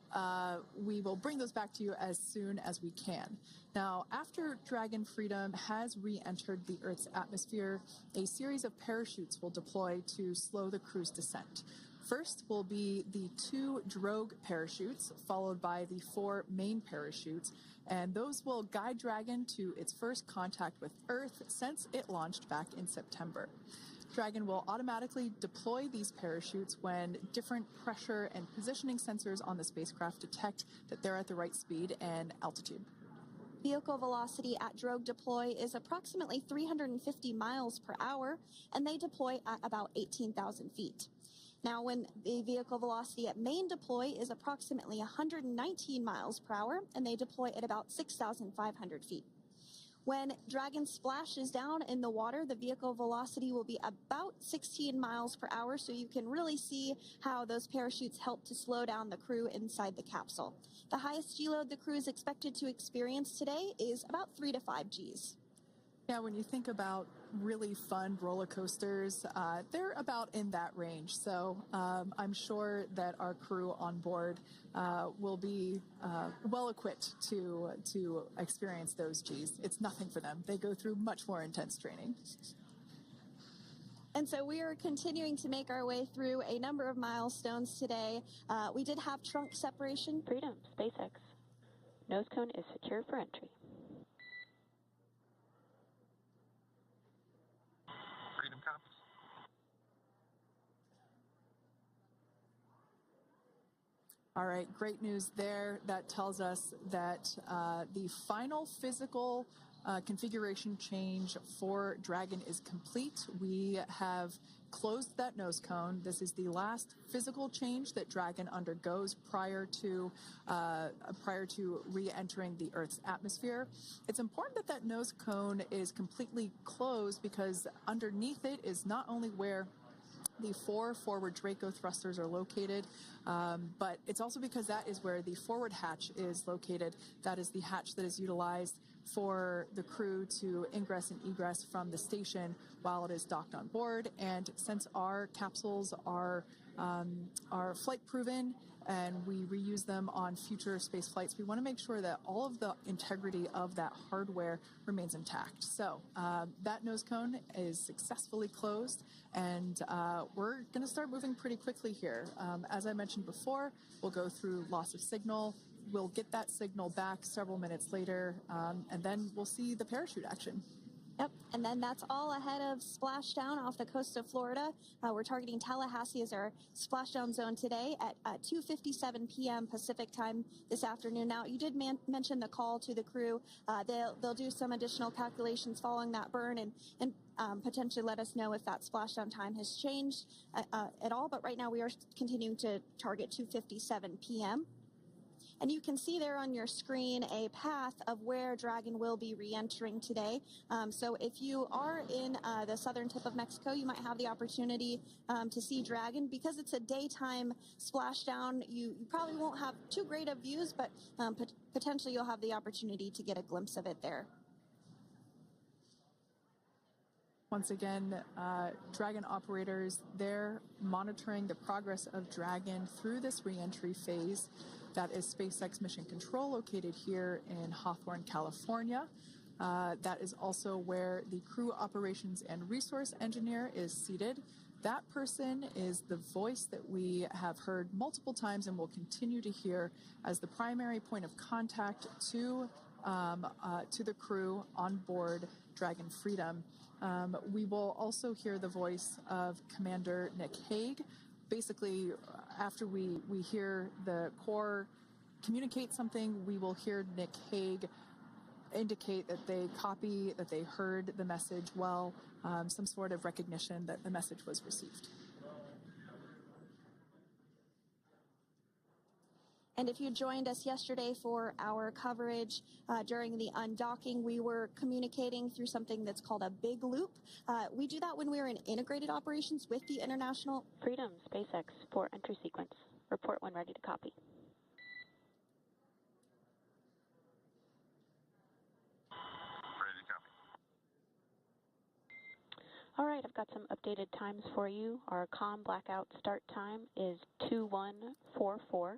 we will bring those back to you as soon as we can. Now, after Dragon Freedom has re-entered the Earth's atmosphere, a series of parachutes will deploy to slow the crew's descent. First will be the 2 drogue parachutes, followed by the 4 main parachutes, and those will guide Dragon to its first contact with Earth since it launched back in September. Dragon will automatically deploy these parachutes when different pressure and positioning sensors on the spacecraft detect that they're at the right speed and altitude. Vehicle velocity at drogue deploy is approximately 350 miles per hour, and they deploy at about 18,000 feet. Now, when the vehicle velocity at main deploy is approximately 119 miles per hour, and they deploy at about 6,500 feet. When Dragon splashes down in the water, the vehicle velocity will be about 16 miles per hour, so you can really see how those parachutes help to slow down the crew inside the capsule. The highest G-load the crew is expected to experience today is about 3 to 5 Gs. Yeah, when you think about really fun roller coasters, they're about in that range. So I'm sure that our crew on board will be well equipped to experience those Gs. It's nothing for them. They go through much more intense training. And so we are continuing to make our way through a number of milestones today. We did have trunk separation. Freedom, SpaceX. Nose cone is secure for entry. Freedom comes. All right, great news there. That tells us that the final physical configuration change for Dragon is complete. We have closed that nose cone. This is the last physical change that Dragon undergoes prior to re-entering the Earth's atmosphere. It's important that that nose cone is completely closed because underneath it is not only where the 4 forward Draco thrusters are located, but it's also because that is where the forward hatch is located. That is the hatch that is utilized for the crew to ingress and egress from the station while it is docked on board. And since our capsules are flight proven and we reuse them on future space flights, we want to make sure that all of the integrity of that hardware remains intact. So that nose cone is successfully closed, and we're going to start moving pretty quickly here. As I mentioned before, we'll go through loss of signal. We'll get that signal back several minutes later, and then we'll see the parachute action. Yep, and then that's all ahead of splashdown off the coast of Florida. We're targeting Tallahassee as our splashdown zone today at 2:57 p.m. Pacific time this afternoon. Now, you did mention the call to the crew. They'll do some additional calculations following that burn and potentially let us know if that splashdown time has changed at all. But right now, we are continuing to target 2:57 p.m. And you can see there on your screen a path of where Dragon will be re-entering today. So if you are in the southern tip of Mexico, you might have the opportunity to see Dragon. Because it's a daytime splashdown, you probably won't have too great of views, but potentially you'll have the opportunity to get a glimpse of it there. Once again, Dragon operators, they're monitoring the progress of Dragon through this re-entry phase. That is SpaceX Mission Control, located here in Hawthorne, California. That is also where the crew operations and resource engineer is seated. That person is the voice that we have heard multiple times and will continue to hear as the primary point of contact to the crew on board Dragon Freedom. We will also hear the voice of Commander Nick Hague. Basically, after we hear the Corps communicate something, we will hear Nick Hague indicate that they copy, that they heard the message well, some sort of recognition that the message was received. And if you joined us yesterday for our coverage during the undocking, we were communicating through something that's called a big loop. We do that when we're in integrated operations with the International Freedom, SpaceX, for entry sequence. Report when ready to copy. All right, I've got some updated times for you. Our COM blackout start time is 2144.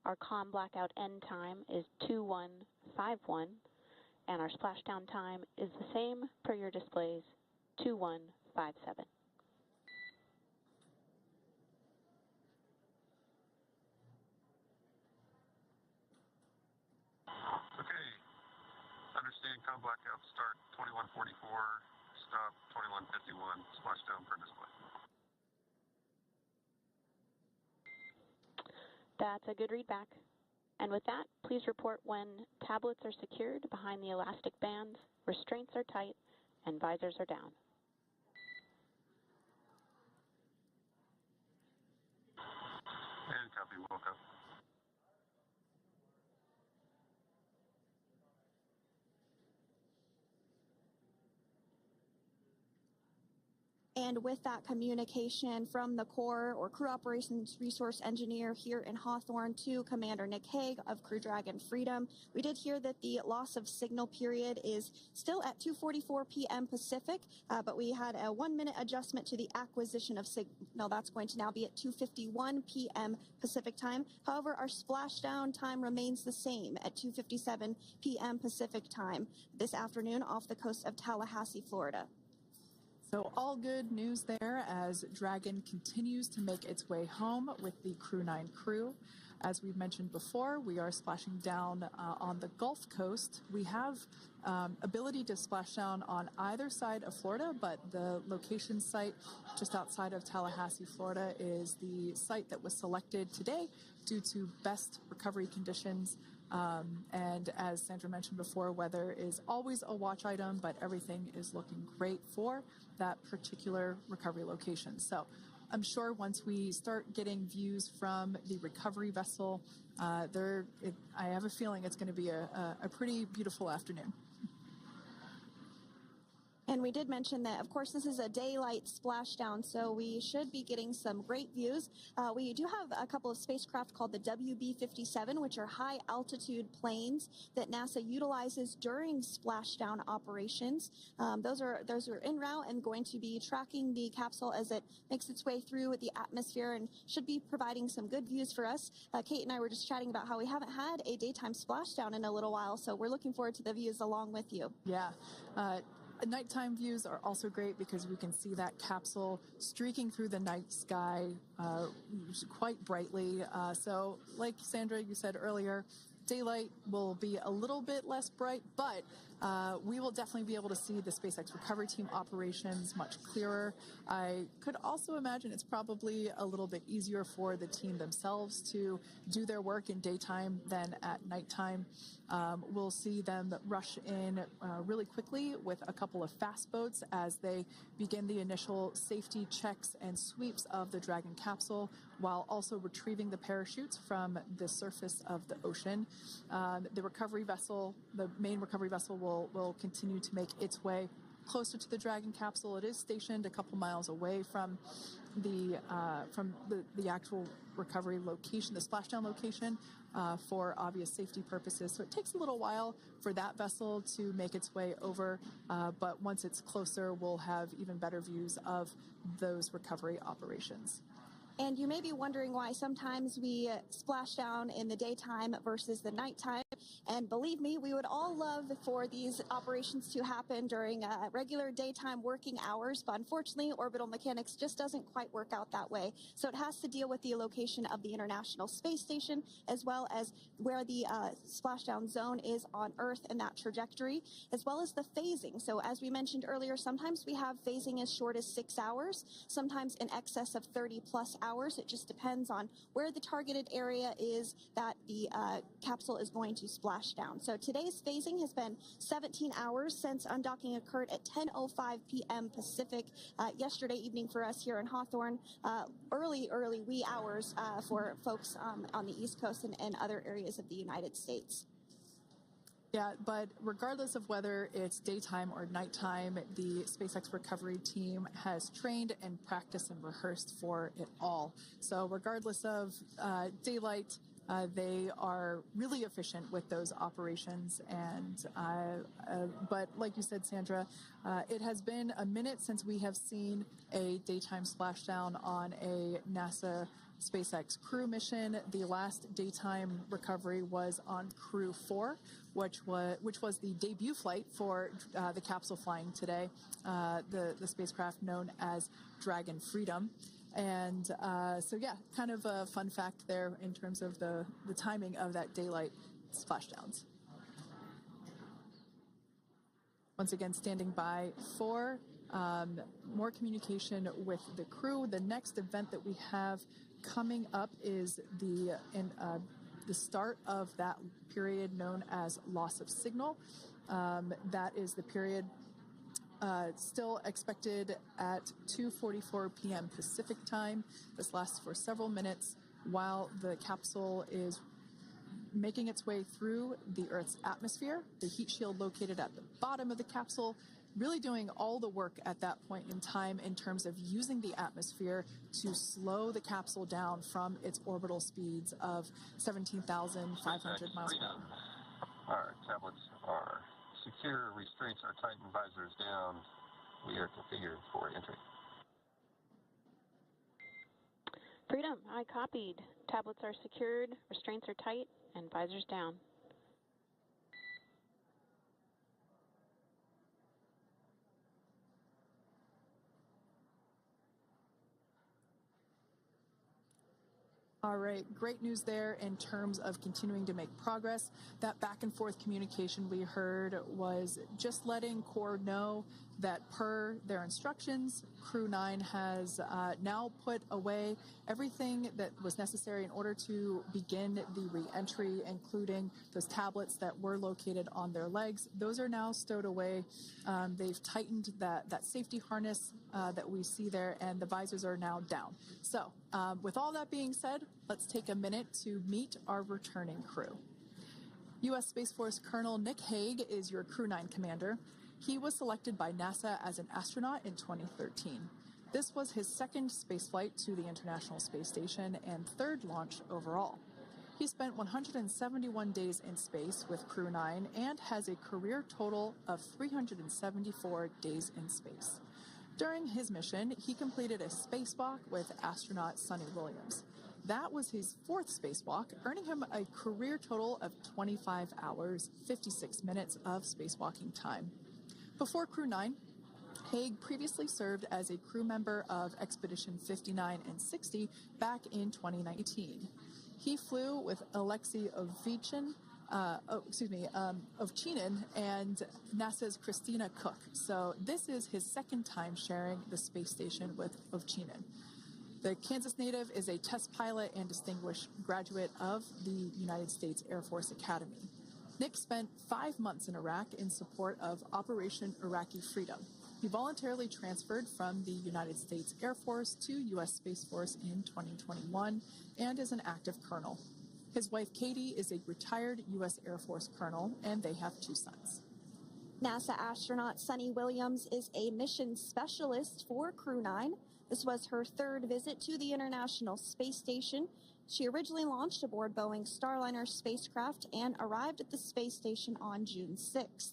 Our COM blackout end time is 2151. And our splashdown time is the same per your displays, 2157. Okay. Understand com blackout start 2144, stop 2151, splashdown per display. That's a good readback. And with that, please report when tablets are secured behind the elastic bands, restraints are tight, and visors are down. And copy, welcome. And with that communication from the Corps or Crew Operations Resource Engineer here in Hawthorne to Commander Nick Hague of Crew Dragon Freedom, we did hear that the loss of signal period is still at 2:44 p.m. Pacific, but we had a 1-minute adjustment to the acquisition of signal. That's going to now be at 2:51 p.m. Pacific time. However, our splashdown time remains the same at 2:57 p.m. Pacific time this afternoon off the coast of Tallahassee, Florida. So all good news there as Dragon continues to make its way home with the Crew-9 crew. As we've mentioned before, we are splashing down on the Gulf Coast. We have ability to splash down on either side of Florida, but the location site just outside of Tallahassee, Florida is the site that was selected today due to best recovery conditions. And as Sandra mentioned before, weather is always a watch item, but everything is looking great for that particular recovery location. So I'm sure once we start getting views from the recovery vessel, I have a feeling it's going to be a pretty beautiful afternoon. And we did mention that, of course, this is a daylight splashdown, so we should be getting some great views. We do have a couple of spacecraft called the WB-57, which are high-altitude planes that NASA utilizes during splashdown operations. Those are en route and going to be tracking the capsule as it makes its way through the atmosphere and should be providing some good views for us. Kate and I were just chatting about how we haven't had a daytime splashdown in a little while, so we're looking forward to the views along with you. Yeah. Nighttime views are also great because we can see that capsule streaking through the night sky quite brightly. So like Sandra, you said earlier, daylight will be a little bit less bright, but we will definitely be able to see the SpaceX recovery team operations much clearer. I could also imagine it's probably a little bit easier for the team themselves to do their work in daytime than at nighttime. We'll see them rush in really quickly with a couple of fast boats as they begin the initial safety checks and sweeps of the Dragon capsule while also retrieving the parachutes from the surface of the ocean. The recovery vessel, the main recovery vessel, will continue to make its way closer to the Dragon capsule. It is stationed a couple miles away from the actual recovery location, the splashdown location, for obvious safety purposes. So it takes a little while for that vessel to make its way over, but once it's closer, we'll have even better views of those recovery operations. And you may be wondering why sometimes we splash down in the daytime versus the nighttime. And believe me, we would all love for these operations to happen during regular daytime working hours. But unfortunately, orbital mechanics just doesn't quite work out that way. So it has to deal with the location of the International Space Station, as well as where the splashdown zone is on Earth and that trajectory, as well as the phasing. So as we mentioned earlier, sometimes we have phasing as short as 6 hours, sometimes in excess of 30 plus hours. It just depends on where the targeted area is that the capsule is going to splash down. So today's phasing has been 17 hours since undocking occurred at 10:05 p.m. Pacific yesterday evening for us here in Hawthorne. Early wee hours for folks on the East Coast and other areas of the United States. Yeah, but regardless of whether it's daytime or nighttime, the SpaceX recovery team has trained and practiced and rehearsed for it all. So regardless of daylight, They are really efficient with those operations, and but like you said, Sandra, it has been a minute since we have seen a daytime splashdown on a NASA SpaceX Crew mission. The last daytime recovery was on Crew-9, which was the debut flight for the capsule flying today, the spacecraft known as Dragon Freedom. And so, yeah, kind of a fun fact there in terms of the timing of that daylight splashdowns. Once again, standing by for more communication with the crew. The next event that we have coming up is the start of that period known as loss of signal. That is the period still expected at 2:44 p.m. Pacific time. This lasts for several minutes while the capsule is making its way through the Earth's atmosphere. The heat shield located at the bottom of the capsule really doing all the work at that point in time in terms of using the atmosphere to slow the capsule down from its orbital speeds of 17,500 miles per hour. Our tablets are secure, restraints are tightened, visors down. We are configured for entry. Freedom, I copied. Tablets are secured, restraints are tight, and visors down. All right, great news there in terms of continuing to make progress. That back and forth communication we heard was just letting Core know that per their instructions, Crew-9 has now put away everything that was necessary in order to begin the re-entry, including those tablets that were located on their legs. Those are now stowed away. They've tightened that safety harness that we see there, and the visors are now down. So with all that being said, let's take a minute to meet our returning crew. U.S. Space Force Colonel Nick Hague is your Crew-9 commander. He was selected by NASA as an astronaut in 2013. This was his second spaceflight to the International Space Station and third launch overall. He spent 171 days in space with Crew-9 and has a career total of 374 days in space. During his mission, he completed a spacewalk with astronaut Suni Williams. That was his fourth spacewalk, earning him a career total of 25 hours, 56 minutes of spacewalking time. Before Crew-9, Hague previously served as a crew member of Expedition 59 and 60 back in 2019. He flew with Alexei Ovchinin and NASA's Christina Cook. So this is his second time sharing the space station with Ovchinin. The Kansas native is a test pilot and distinguished graduate of the United States Air Force Academy. Nick spent 5 months in Iraq in support of Operation Iraqi Freedom. He voluntarily transferred from the United States Air Force to U.S. Space Force in 2021 and is an active colonel. His wife, Katie, is a retired U.S. Air Force colonel, and they have 2 sons. NASA astronaut Suni Williams is a mission specialist for Crew-9. This was her third visit to the International Space Station. She originally launched aboard Boeing's Starliner spacecraft and arrived at the space station on June 6th.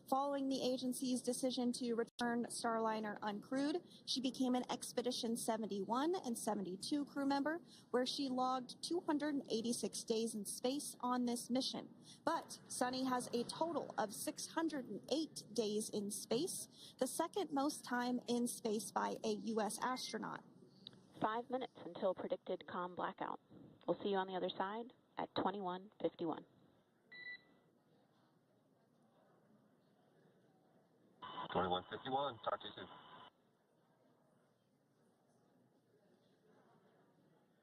Following the agency's decision to return Starliner uncrewed, she became an Expedition 71 and 72 crew member, where she logged 286 days in space on this mission. But Suni has a total of 608 days in space, the second most time in space by a U.S. astronaut. 5 minutes until predicted comm blackout. We'll see you on the other side at 21:51. Talk to you soon.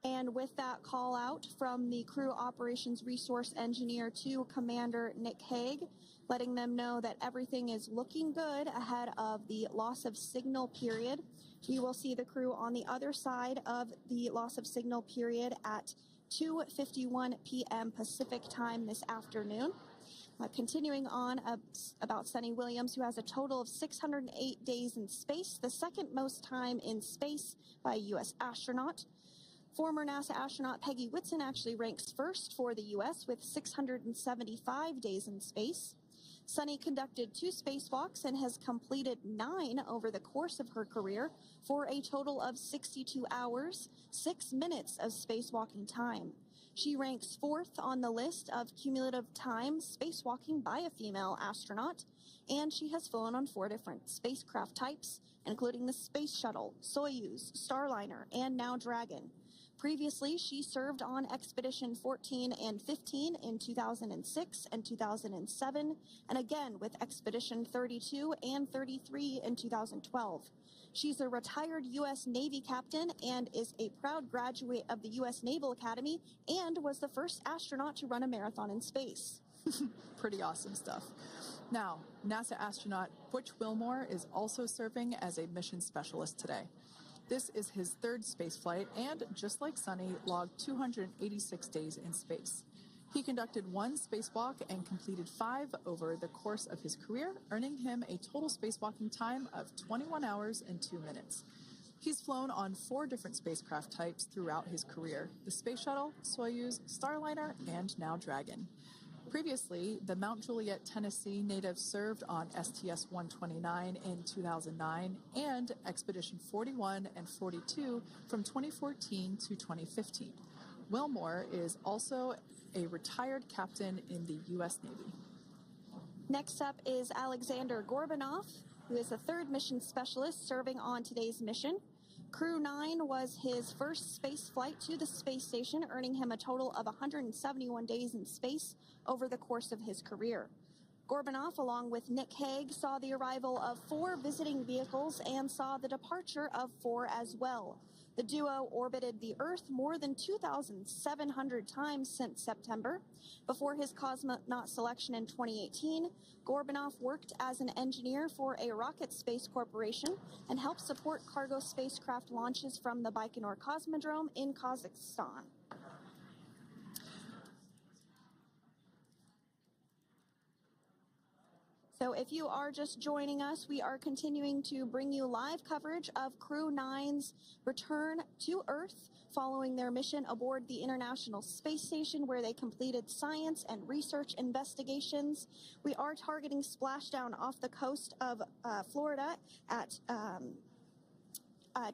And with that call out from the Crew Operations Resource Engineer to Commander Nick Hague, letting them know that everything is looking good ahead of the loss of signal period. We will see the crew on the other side of the loss of signal period at 2:51 p.m. Pacific time this afternoon. Continuing on about Suni Williams, who has a total of 608 days in space, the second most time in space by a U.S. astronaut. Former NASA astronaut Peggy Whitson actually ranks first for the U.S. with 675 days in space. Sunny conducted 2 spacewalks and has completed 9 over the course of her career for a total of 62 hours, 6 minutes of spacewalking time. She ranks 4th on the list of cumulative time spacewalking by a female astronaut, and she has flown on 4 different spacecraft types, including the Space Shuttle, Soyuz, Starliner, and now Dragon. Previously, she served on Expedition 14 and 15 in 2006 and 2007, and again with Expedition 32 and 33 in 2012. She's a retired U.S. Navy captain and is a proud graduate of the U.S. Naval Academy and was the first astronaut to run a marathon in space. Pretty awesome stuff. Now, NASA astronaut Butch Wilmore is also serving as a mission specialist today. This is his 3rd spaceflight and, just like Sunny, logged 286 days in space. He conducted 1 spacewalk and completed 5 over the course of his career, earning him a total spacewalking time of 21 hours and 2 minutes. He's flown on 4 different spacecraft types throughout his career: the Space Shuttle, Soyuz, Starliner, and now Dragon. Previously, the Mount Juliet, Tennessee native served on STS-129 in 2009 and Expedition 41 and 42 from 2014 to 2015. Wilmore is also a retired captain in the U.S. Navy. Next up is Alexander Gorbanov, who is the 3rd mission specialist serving on today's mission. Crew-9 was his first space flight to the space station, earning him a total of 171 days in space over the course of his career. Gorbanov, along with Nick Hague, saw the arrival of 4 visiting vehicles and saw the departure of 4 as well. The duo orbited the Earth more than 2,700 times since September. Before his cosmonaut selection in 2018, Gorbanov worked as an engineer for a rocket space corporation and helped support cargo spacecraft launches from the Baikonur Cosmodrome in Kazakhstan. So if you are just joining us, we are continuing to bring you live coverage of Crew-9's return to Earth following their mission aboard the International Space Station, where they completed science and research investigations. We are targeting splashdown off the coast of Florida at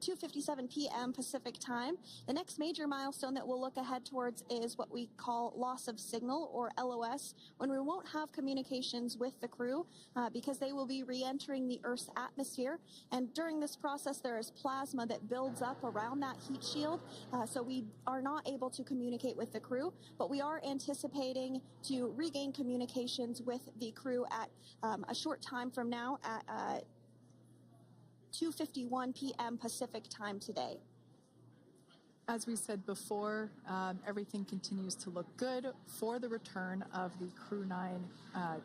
2:57 p.m. Pacific time. The next major milestone that we'll look ahead towards is what we call loss of signal, or LOS, when we won't have communications with the crew because they will be re-entering the Earth's atmosphere. And during this process, there is plasma that builds up around that heat shield, so we are not able to communicate with the crew, but we are anticipating to regain communications with the crew at a short time from now at 2:51 p.m. Pacific time today. As we said before, everything continues to look good for the return of the Crew-9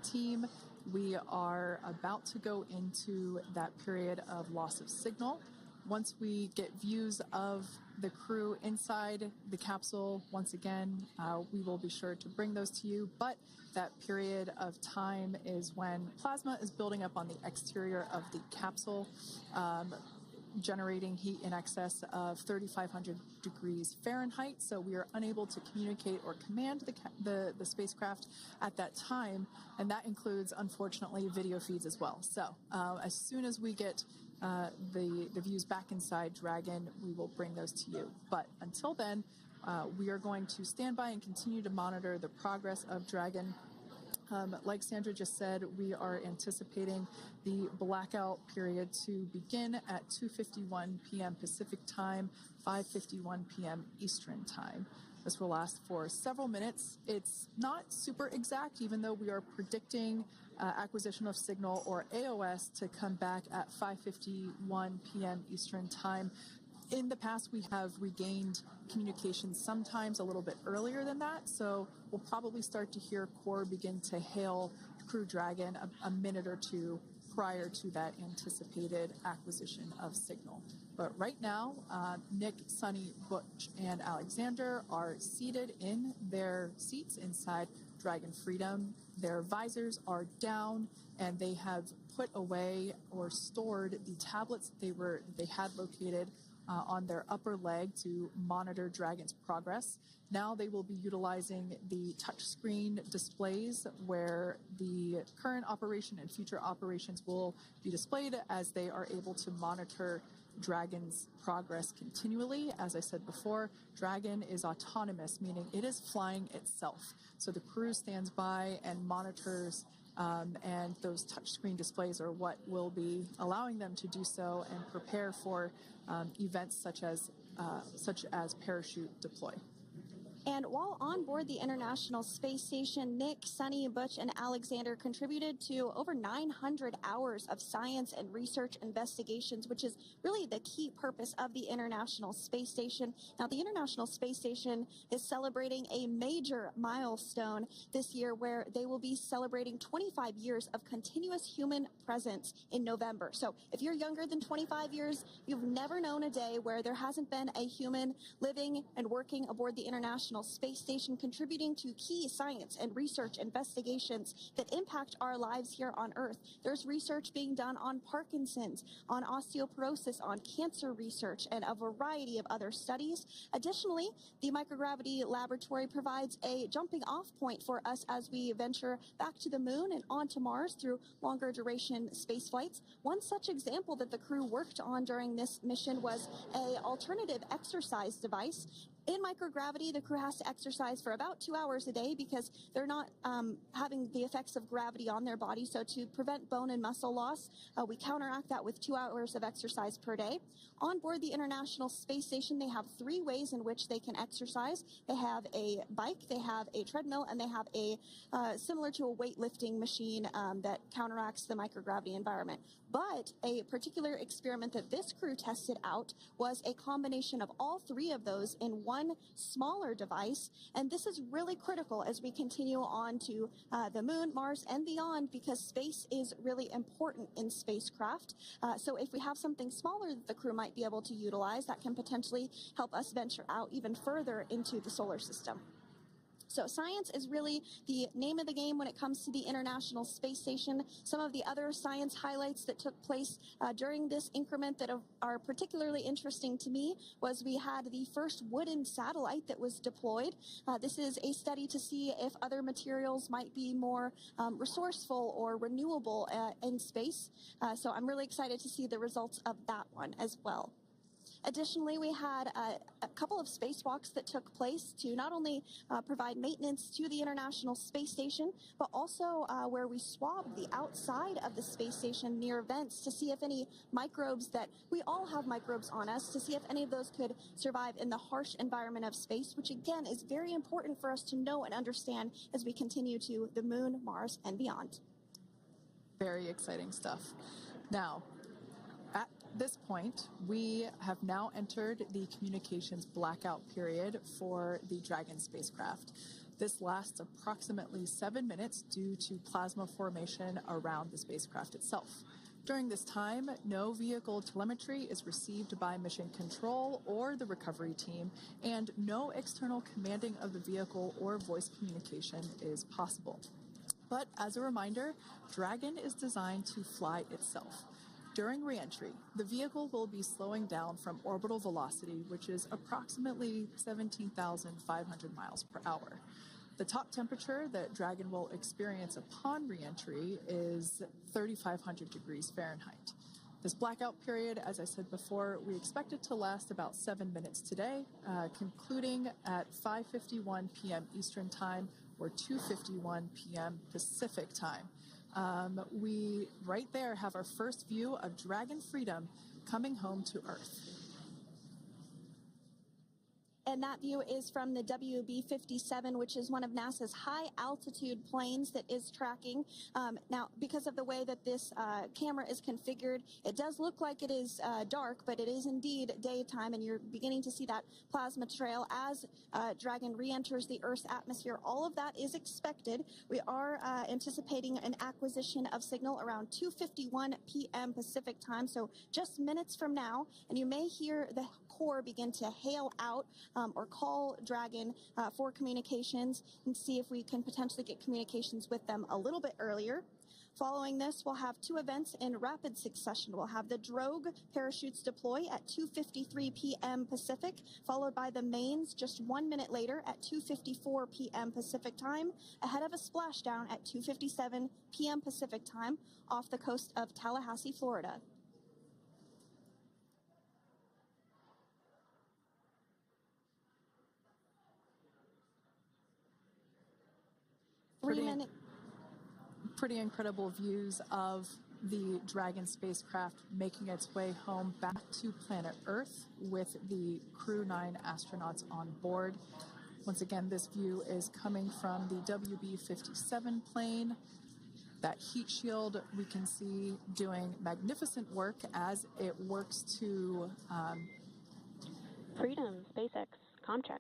team. We are about to go into that period of loss of signal. Once we get views of the crew inside the capsule, once again, we will be sure to bring those to you. But that period of time is when plasma is building up on the exterior of the capsule, generating heat in excess of 3,500 degrees Fahrenheit. So we are unable to communicate or command the spacecraft at that time. And that includes, unfortunately, video feeds as well. So as soon as we get the views back inside Dragon, we will bring those to you. But until then, we are going to stand by and continue to monitor the progress of Dragon. Like Sandra just said, we are anticipating the blackout period to begin at 2:51 p.m. Pacific time, 5:51 p.m. Eastern time. This will last for several minutes. It's not super exact, even though we are predicting acquisition of signal, or AOS, to come back at 5:51 p.m. Eastern time. In the past, we have regained communication sometimes a little bit earlier than that, so we'll probably start to hear Core begin to hail Crew Dragon a minute or two prior to that anticipated acquisition of signal. But right now, Nick, Sunny, Butch, and Alexander are seated in their seats inside Dragon Freedom. Their visors are down, and they have put away or stored the tablets they had located on their upper leg to monitor Dragon's progress. Now they will be utilizing the touchscreen displays where the current operation and future operations will be displayed as they are able to monitor Dragon's progress continually. As I said before, Dragon is autonomous, meaning it is flying itself. So the crew stands by and monitors, and those touchscreen displays are what will be allowing them to do so and prepare for events such as parachute deploy. And while on board the International Space Station, Nick, Sunny, Butch, and Alexander contributed to over 900 hours of science and research investigations, which is really the key purpose of the International Space Station. Now, the International Space Station is celebrating a major milestone this year where they will be celebrating 25 years of continuous human presence in November. So if you're younger than 25 years, you've never known a day where there hasn't been a human living and working aboard the International Space Station, contributing to key science and research investigations that impact our lives here on Earth. There's research being done on Parkinson's, on osteoporosis, on cancer research, and a variety of other studies. Additionally, the microgravity laboratory provides a jumping off point for us as we venture back to the moon and onto Mars through longer duration space flights. One such example that the crew worked on during this mission was an alternative exercise device. In microgravity, the crew has to exercise for about 2 hours a day because they're not having the effects of gravity on their body. So to prevent bone and muscle loss, we counteract that with 2 hours of exercise per day. On board the International Space Station, they have 3 ways in which they can exercise. They have a bike, they have a treadmill, and they have a similar to a weightlifting machine that counteracts the microgravity environment. But a particular experiment that this crew tested out was a combination of all 3 of those in one smaller device. And this is really critical as we continue on to the moon, Mars, and beyond, because space is really important in spacecraft. So if we have something smaller that the crew might be able to utilize, that can potentially help us venture out even further into the solar system. So science is really the name of the game when it comes to the International Space Station. Some of the other science highlights that took place during this increment that are particularly interesting to me was we had the first wooden satellite that was deployed. This is a study to see if other materials might be more resourceful or renewable in space. So I'm really excited to see the results of that one as well. Additionally, we had a couple of spacewalks that took place to not only provide maintenance to the International Space Station, but also where we swabbed the outside of the space station near vents to see if any microbes that we all have microbes on us, to see if any of those could survive in the harsh environment of space, which again is very important for us to know and understand as we continue to the moon, Mars, and beyond. Very exciting stuff. Now, at this point, we have now entered the communications blackout period for the Dragon spacecraft. This lasts approximately 7 minutes due to plasma formation around the spacecraft itself. During this time, no vehicle telemetry is received by mission control or the recovery team, and no external commanding of the vehicle or voice communication is possible. But as a reminder, Dragon is designed to fly itself. During reentry, the vehicle will be slowing down from orbital velocity, which is approximately 17,500 miles per hour. The top temperature that Dragon will experience upon reentry is 3,500 degrees Fahrenheit. This blackout period, as I said before, we expect it to last about 7 minutes today, concluding at 5:51 p.m. Eastern Time or 2:51 p.m. Pacific Time. We right there have our first view of Dragon Freedom coming home to Earth. And that view is from the WB-57, which is one of NASA's high-altitude planes that is tracking. Now, because of the way that this camera is configured, it does look like it is dark, but it is indeed daytime, and you're beginning to see that plasma trail as Dragon re-enters the Earth's atmosphere. All of that is expected. We are anticipating an acquisition of signal around 2:51 p.m. Pacific Time, so just minutes from now, and you may hear the core begin to hail out or call Dragon for communications and see if we can potentially get communications with them a little bit earlier. Following this, we'll have two events in rapid succession. We'll have the drogue parachutes deploy at 2:53 p.m. Pacific, followed by the mains just 1 minute later at 2:54 p.m. Pacific time, ahead of a splashdown at 2:57 p.m. Pacific time off the coast of Tallahassee, Florida. Pretty incredible views of the Dragon spacecraft making its way home back to planet Earth with the Crew-9 astronauts on board. Once again, this view is coming from the WB-57 plane. That heat shield we can see doing magnificent work as it works to Freedom, SpaceX, Comcheck.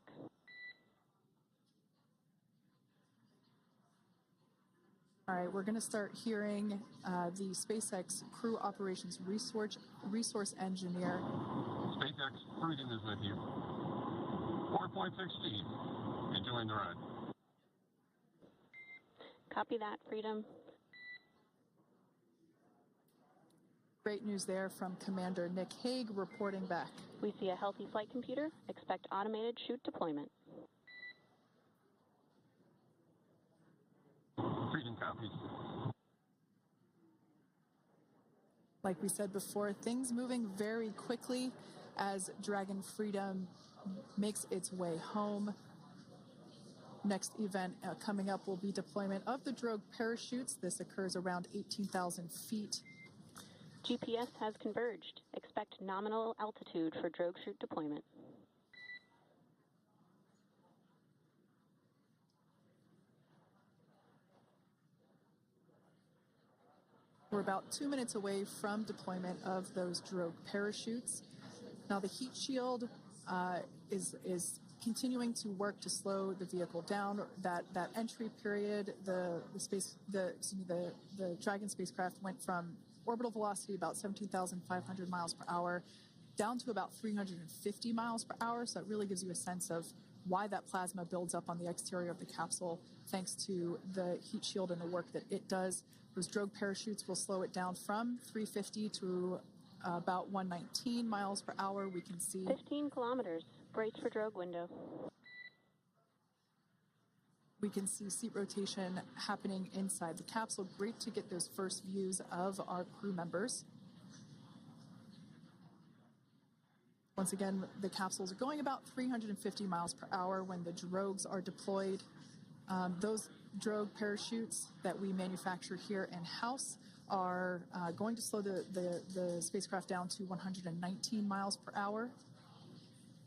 All right, we're going to start hearing the SpaceX Crew Operations Resource Engineer. SpaceX Freedom is with you. 4.16. Enjoying the ride. Copy that, Freedom. Great news there from Commander Nick Hague reporting back. We see a healthy flight computer. Expect automated chute deployment. Freedom copies. Like we said before, things moving very quickly as Dragon Freedom makes its way home. Next event coming up will be deployment of the drogue parachutes. This occurs around 18,000 feet. GPS has converged. Expect nominal altitude for drogue chute deployment. We're about 2 minutes away from deployment of those drogue parachutes. Now the heat shield is continuing to work to slow the vehicle down. That entry period, the Dragon spacecraft went from orbital velocity about 17,500 miles per hour down to about 350 miles per hour. So it really gives you a sense of why that plasma builds up on the exterior of the capsule, thanks to the heat shield and the work that it does. Those drogue parachutes will slow it down from 350 to about 119 miles per hour. We can see 15 kilometers. Brace for drogue window. We can see seat rotation happening inside the capsule. Great to get those first views of our crew members. Once again, the capsules are going about 350 miles per hour when the drogues are deployed. Those drogue parachutes that we manufacture here in-house are going to slow the spacecraft down to 119 miles per hour.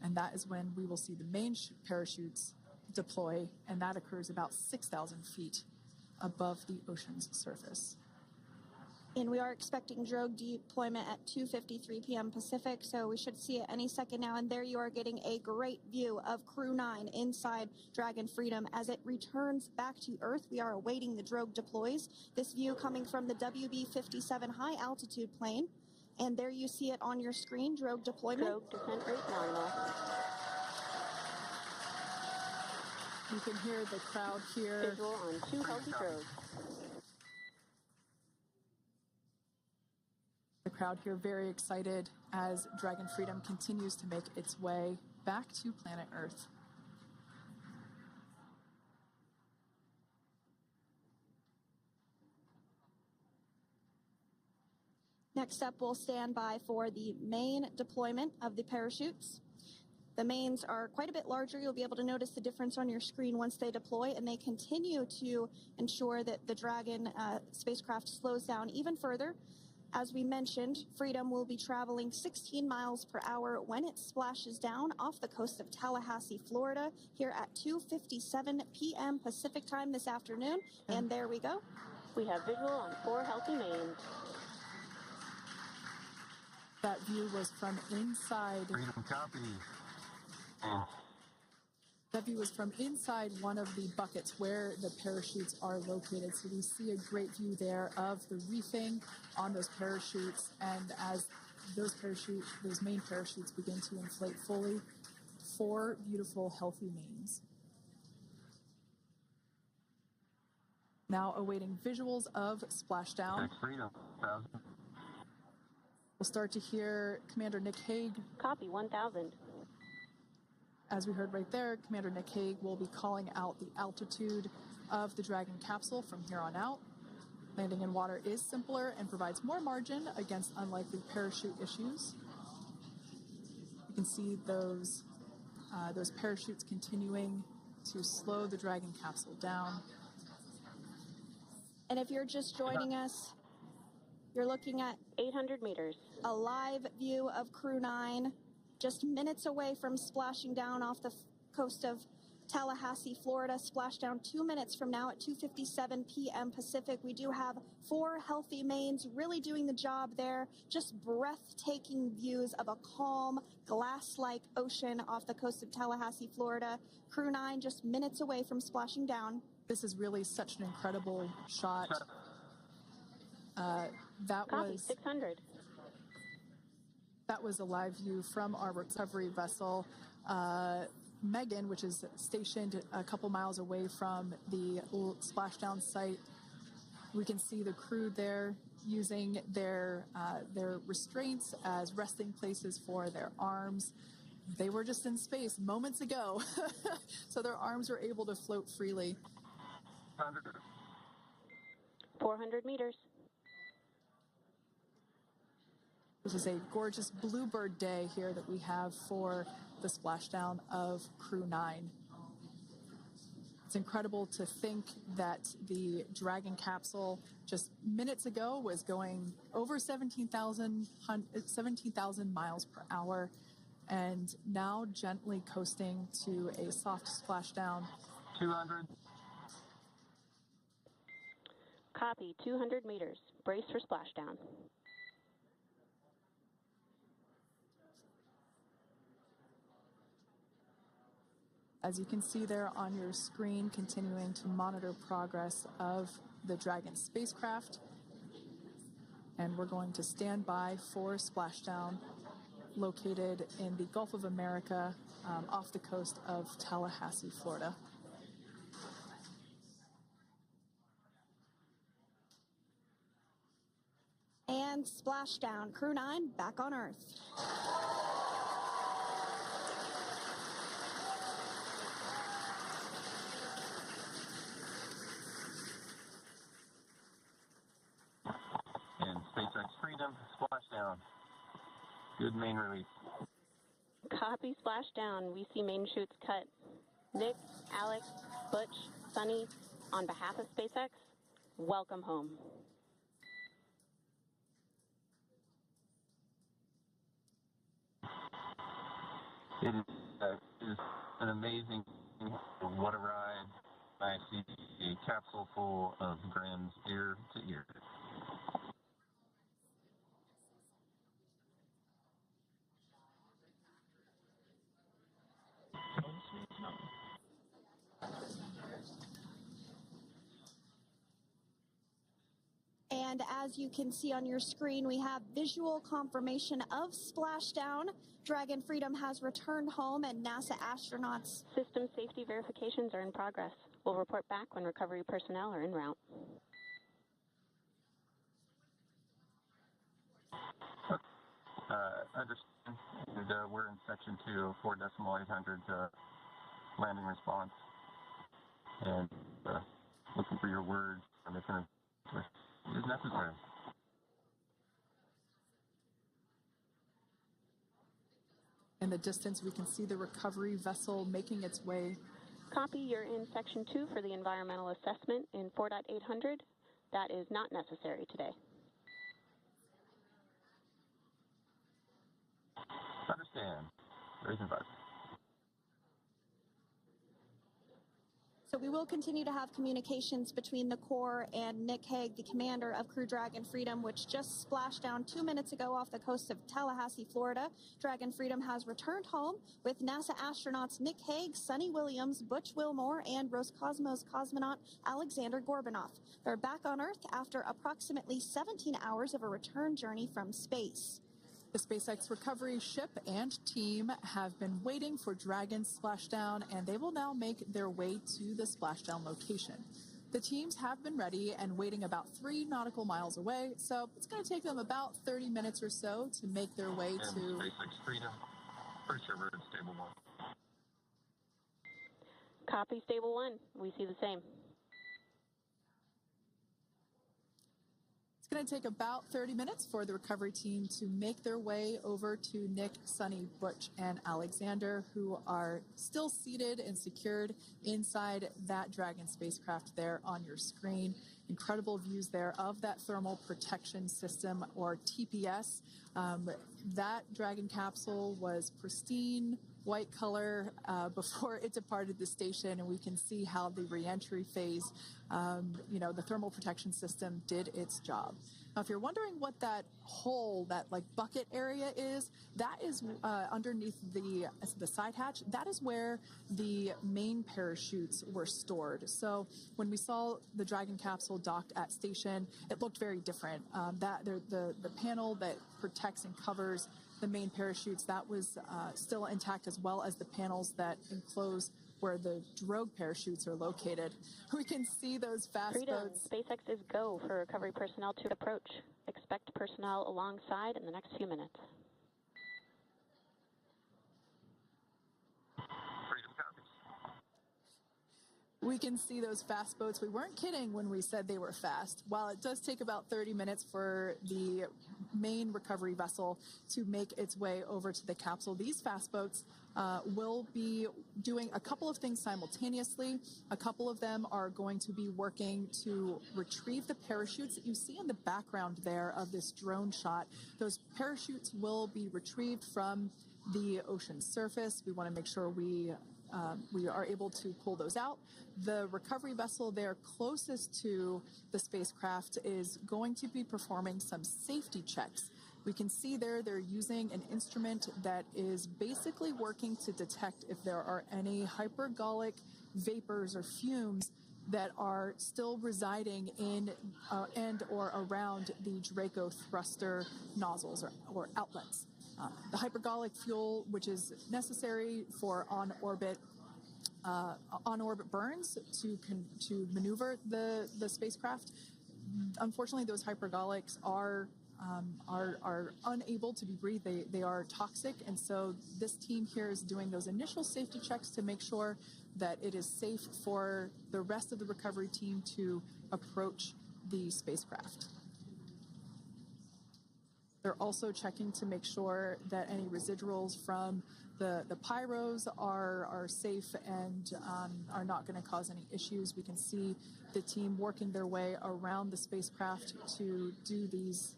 And that is when we will see the main parachutes deploy, and that occurs about 6,000 feet above the ocean's surface. And we are expecting drogue deployment at 2:53 p.m. Pacific, so we should see it any second now. And there you are getting a great view of Crew-9 inside Dragon Freedom as it returns back to Earth. We are awaiting the drogue deploys. This view coming from the WB-57 high-altitude plane. And there you see it on your screen, drogue deployment. Drogue descent rate nominal. You can hear the crowd here. Visual on 2 healthy drogues. The crowd here very excited as Dragon Freedom continues to make its way back to planet Earth. Next up, we'll stand by for the main deployment of the parachutes. The mains are quite a bit larger. You'll be able to notice the difference on your screen once they deploy, and they continue to ensure that the Dragon spacecraft slows down even further. As we mentioned, Freedom will be traveling 16 miles per hour when it splashes down off the coast of Tallahassee, Florida, here at 2:57 p.m. Pacific time this afternoon. And there we go. We have visual on 4 healthy mains. That view was from inside. Freedom copy. That view was from inside one of the buckets where the parachutes are located. So we see a great view there of the reefing on those parachutes. And as those main parachutes begin to inflate fully, 4 beautiful, healthy mains. Now awaiting visuals of splashdown. Freedom, 1000. We'll start to hear Commander Nick Hague. Copy, 1000. As we heard right there, Commander Nick Hague will be calling out the altitude of the Dragon capsule from here on out. Landing in water is simpler and provides more margin against unlikely parachute issues. You can see those parachutes continuing to slow the Dragon capsule down. And if you're just joining us, you're looking at 800 meters. a live view of Crew-9, just minutes away from splashing down off the coast of Tallahassee, Florida. Splashdown 2 minutes from now at 2:57 p.m. Pacific. We do have 4 healthy mains really doing the job there. Just breathtaking views of a calm, glass-like ocean off the coast of Tallahassee, Florida. Crew-9 just minutes away from splashing down. This is really such an incredible shot. Copy, 600. That was a live view from our recovery vessel, Megan, which is stationed a couple miles away from the splashdown site. We can see the crew there using their restraints as resting places for their arms. They were just in space moments ago, so their arms were able to float freely. 400 meters. This is a gorgeous bluebird day here that we have for the splashdown of Crew-9. It's incredible to think that the Dragon capsule just minutes ago was going over 17,000 miles per hour and now gently coasting to a soft splashdown. 200. Copy, 200 meters. Brace for splashdown. As you can see there on your screen, continuing to monitor progress of the Dragon spacecraft. And we're going to stand by for splashdown located in the Gulf of America off the coast of Tallahassee, Florida. And splashdown. Crew-9 back on Earth. And SpaceX Freedom, splashdown. Good main release. Copy, splashdown. We see main chutes cut. Nick, Alex, Butch, Sunny, on behalf of SpaceX, welcome home. It is an amazing, what a ride. I see a capsule full of grins ear to ear. And as you can see on your screen, we have visual confirmation of splashdown. Dragon Freedom has returned home and NASA astronauts. System safety verifications are in progress. We'll report back when recovery personnel are en route. Understand. And, we're in section 2, 4.800 landing response. And looking for your words on this is necessary. In the distance, we can see the recovery vessel making its way. Copy, you're in section 2 for the environmental assessment in 4.800. That is not necessary today. Understand. Raise advice. So we will continue to have communications between the Corps and Nick Hague, the commander of Crew Dragon Freedom, which just splashed down 2 minutes ago off the coast of Tallahassee, Florida. Dragon Freedom has returned home with NASA astronauts Nick Hague, Sunny Williams, Butch Wilmore, and Roscosmos cosmonaut Alexander Gorbunov. They're back on Earth after approximately 17 hours of a return journey from space. The SpaceX recovery ship and team have been waiting for Dragon's splashdown, and they will now make their way to the splashdown location. The teams have been ready and waiting about 3 nautical miles away, so it's going to take them about 30 minutes or so to make their way and to SpaceX Freedom. Pretty sure we're in Stable 1. Copy, Stable 1. We see the same. It's going to take about 30 minutes for the recovery team to make their way over to Nick, Sunny, Butch, and Alexander, who are still seated and secured inside that Dragon spacecraft there on your screen. Incredible views there of that thermal protection system, or TPS. That Dragon capsule was pristine, white color before it departed the station, and we can see how the reentry phase, the thermal protection system did its job. Now, if you're wondering what that hole, that like bucket area is, that is underneath the side hatch. That is where the main parachutes were stored. So when we saw the Dragon capsule docked at station, it looked very different. The panel that protects and covers the main parachutes, that was still intact, as well as the panels that enclose where the drogue parachutes are located. We can see those fast boats. SpaceX is go for recovery personnel to approach. Expect personnel alongside in the next few minutes. Freedom copies. We can see those fast boats. We weren't kidding when we said they were fast. While it does take about 30 minutes for the main recovery vessel to make its way over to the capsule, these fast boats will be doing a couple of things simultaneously. A couple of them are going to be working to retrieve the parachutes that you see in the background there of this drone shot. Those parachutes will be retrieved from the ocean surface. We want to make sure we are able to pull those out. The recovery vessel there closest to the spacecraft is going to be performing some safety checks. We can see there they're using an instrument that is basically working to detect if there are any hypergolic vapors or fumes that are still residing in and or around the Draco thruster nozzles or outlets. The hypergolic fuel, which is necessary for on-orbit burns to maneuver the spacecraft. Unfortunately, those hypergolics are unable to be breathed. They are toxic, and so this team here is doing those initial safety checks to make sure that it is safe for the rest of the recovery team to approach the spacecraft. They're also checking to make sure that any residuals from the pyros are safe and are not going to cause any issues. We can see the team working their way around the spacecraft to do these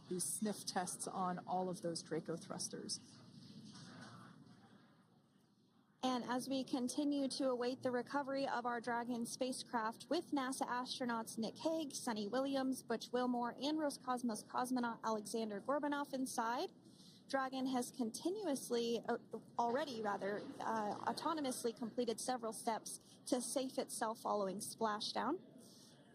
these sniff tests on all of those Draco thrusters. And as we continue to await the recovery of our Dragon spacecraft with NASA astronauts Nick Hague, Sunny Williams, Butch Wilmore, and Roscosmos cosmonaut Alexander Gorbanov inside, Dragon has autonomously completed several steps to safe itself following splashdown.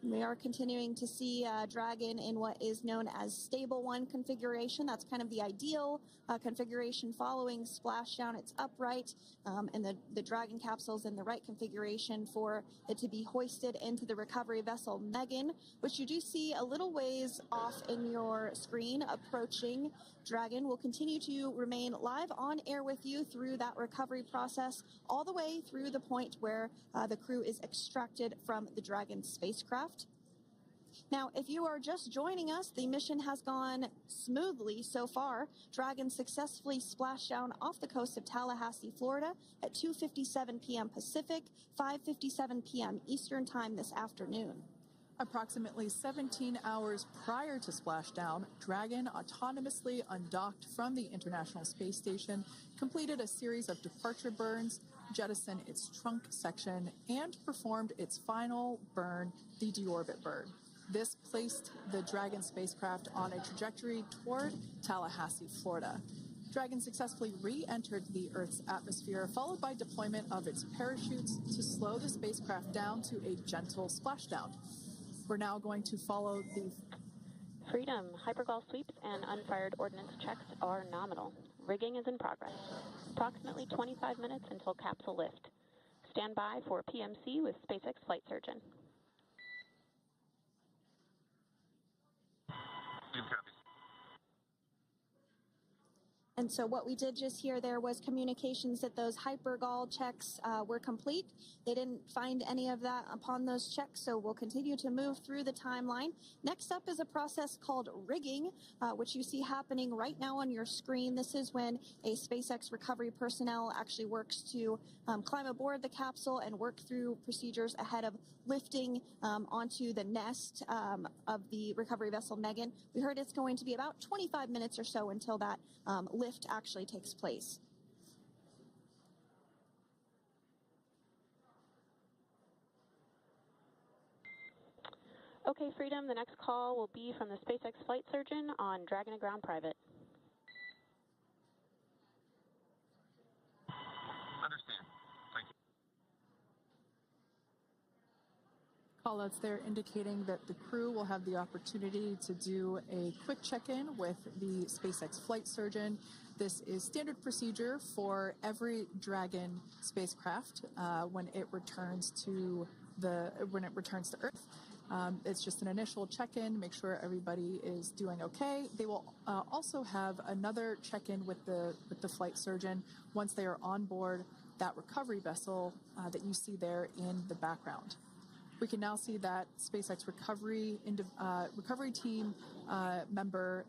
We are continuing to see Dragon in what is known as Stable 1 configuration. That's kind of the ideal configuration following splashdown. It's upright, and the Dragon capsule's in the right configuration for it to be hoisted into the recovery vessel Megan, which you do see a little ways off in your screen approaching. Dragon will continue to remain live on air with you through that recovery process, all the way through the point where the crew is extracted from the Dragon spacecraft. Now, if you are just joining us, the mission has gone smoothly so far. Dragon successfully splashed down off the coast of Tallahassee, Florida at 2:57 p.m. Pacific, 5:57 p.m. Eastern Time this afternoon. Approximately 17 hours prior to splashdown, Dragon autonomously undocked from the International Space Station, completed a series of departure burns, jettisoned its trunk section, and performed its final burn, the deorbit burn. This placed the Dragon spacecraft on a trajectory toward Tallahassee, Florida. Dragon successfully re-entered the Earth's atmosphere, followed by deployment of its parachutes to slow the spacecraft down to a gentle splashdown. We're now going to follow the Freedom. Hypergol sweeps and unfired ordnance checks are nominal. Rigging is in progress. Approximately 25 minutes until capsule lift. stand by for PMC with SpaceX flight surgeon. And so what we did just hear there was communications that those hypergol checks were complete. They didn't find any of that upon those checks, so we'll continue to move through the timeline. Next up is a process called rigging, which you see happening right now on your screen. This is when a SpaceX recovery personnel actually works to climb aboard the capsule and work through procedures ahead of lifting onto the nest of the recovery vessel Megan. We heard it's going to be about 25 minutes or so until that lift actually takes place. Okay, Freedom, the next call will be from the SpaceX flight surgeon on Dragon to Ground Private. Understand. Thank you. Callouts there indicating that the crew will have the opportunity to do a quick check-in with the SpaceX flight surgeon. This is standard procedure for every Dragon spacecraft when it returns to Earth. It's just an initial check-in, make sure everybody is doing okay. They will also have another check-in with the flight surgeon once they are on board that recovery vessel that you see there in the background. We can now see that SpaceX recovery team member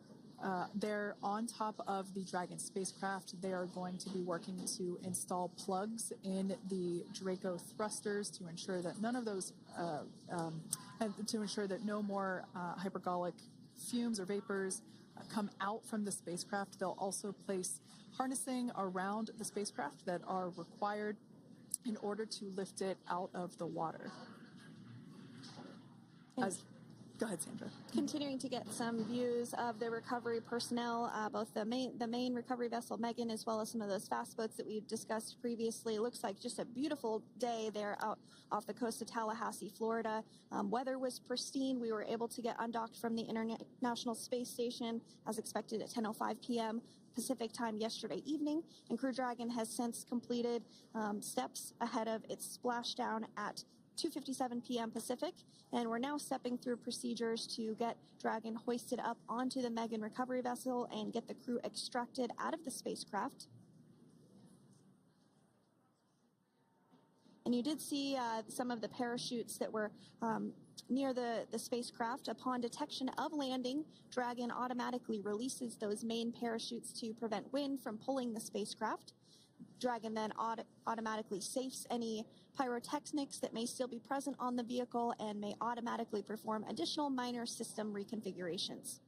they're on top of the Dragon spacecraft. They are going to be working to install plugs in the Draco thrusters to ensure that none of those, and to ensure that no more hypergolic fumes or vapors come out from the spacecraft. They'll also place harnessing around the spacecraft that are required in order to lift it out of the water. Go ahead, Sandra. Continuing to get some views of the recovery personnel, both the main recovery vessel Megan, as well as some of those fast boats that we've discussed previously. It looks like just a beautiful day there out off the coast of Tallahassee, Florida. Weather was pristine. We were able to get undocked from the International Space Station as expected at 10:05 p.m. Pacific time yesterday evening, and Crew Dragon has since completed steps ahead of its splashdown at 2:57 p.m. Pacific, and we're now stepping through procedures to get Dragon hoisted up onto the Megan recovery vessel and get the crew extracted out of the spacecraft. And you did see some of the parachutes that were near the spacecraft. Upon detection of landing, Dragon automatically releases those main parachutes to prevent wind from pulling the spacecraft. Dragon then automatically safes any pyrotechnics that may still be present on the vehicle and may automatically perform additional minor system reconfigurations.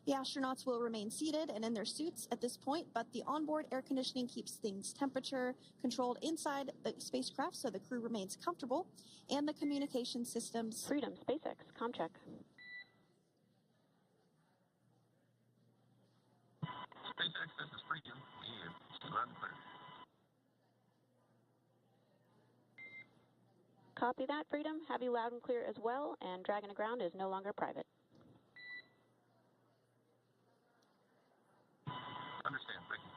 The astronauts will remain seated and in their suits at this point, but the onboard air conditioning keeps things temperature controlled inside the spacecraft so the crew remains comfortable, and the communication systems... Freedom, SpaceX, ComCheck. SpaceX, this is Freedom. Yeah, loud and clear. Copy that, Freedom. Have you loud and clear as well, and Dragon to Ground is no longer private. Understand, thank you.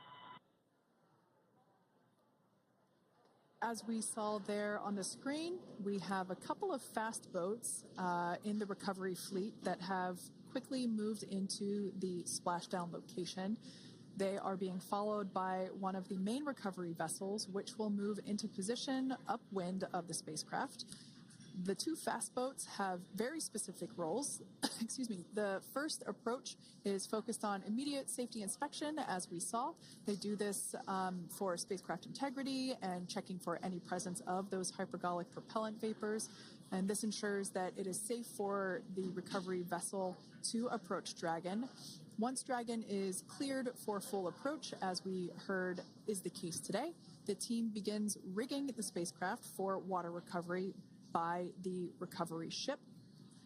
As we saw there on the screen, we have a couple of fast boats in the recovery fleet that have quickly moved into the splashdown location. They are being followed by one of the main recovery vessels, which will move into position upwind of the spacecraft. The two fast boats have very specific roles. Excuse me. The first approach is focused on immediate safety inspection, as we saw. They do this for spacecraft integrity and checking for any presence of those hypergolic propellant vapors. And this ensures that it is safe for the recovery vessel to approach Dragon. Once Dragon is cleared for full approach, as we heard is the case today, the team begins rigging the spacecraft for water recovery by the recovery ship.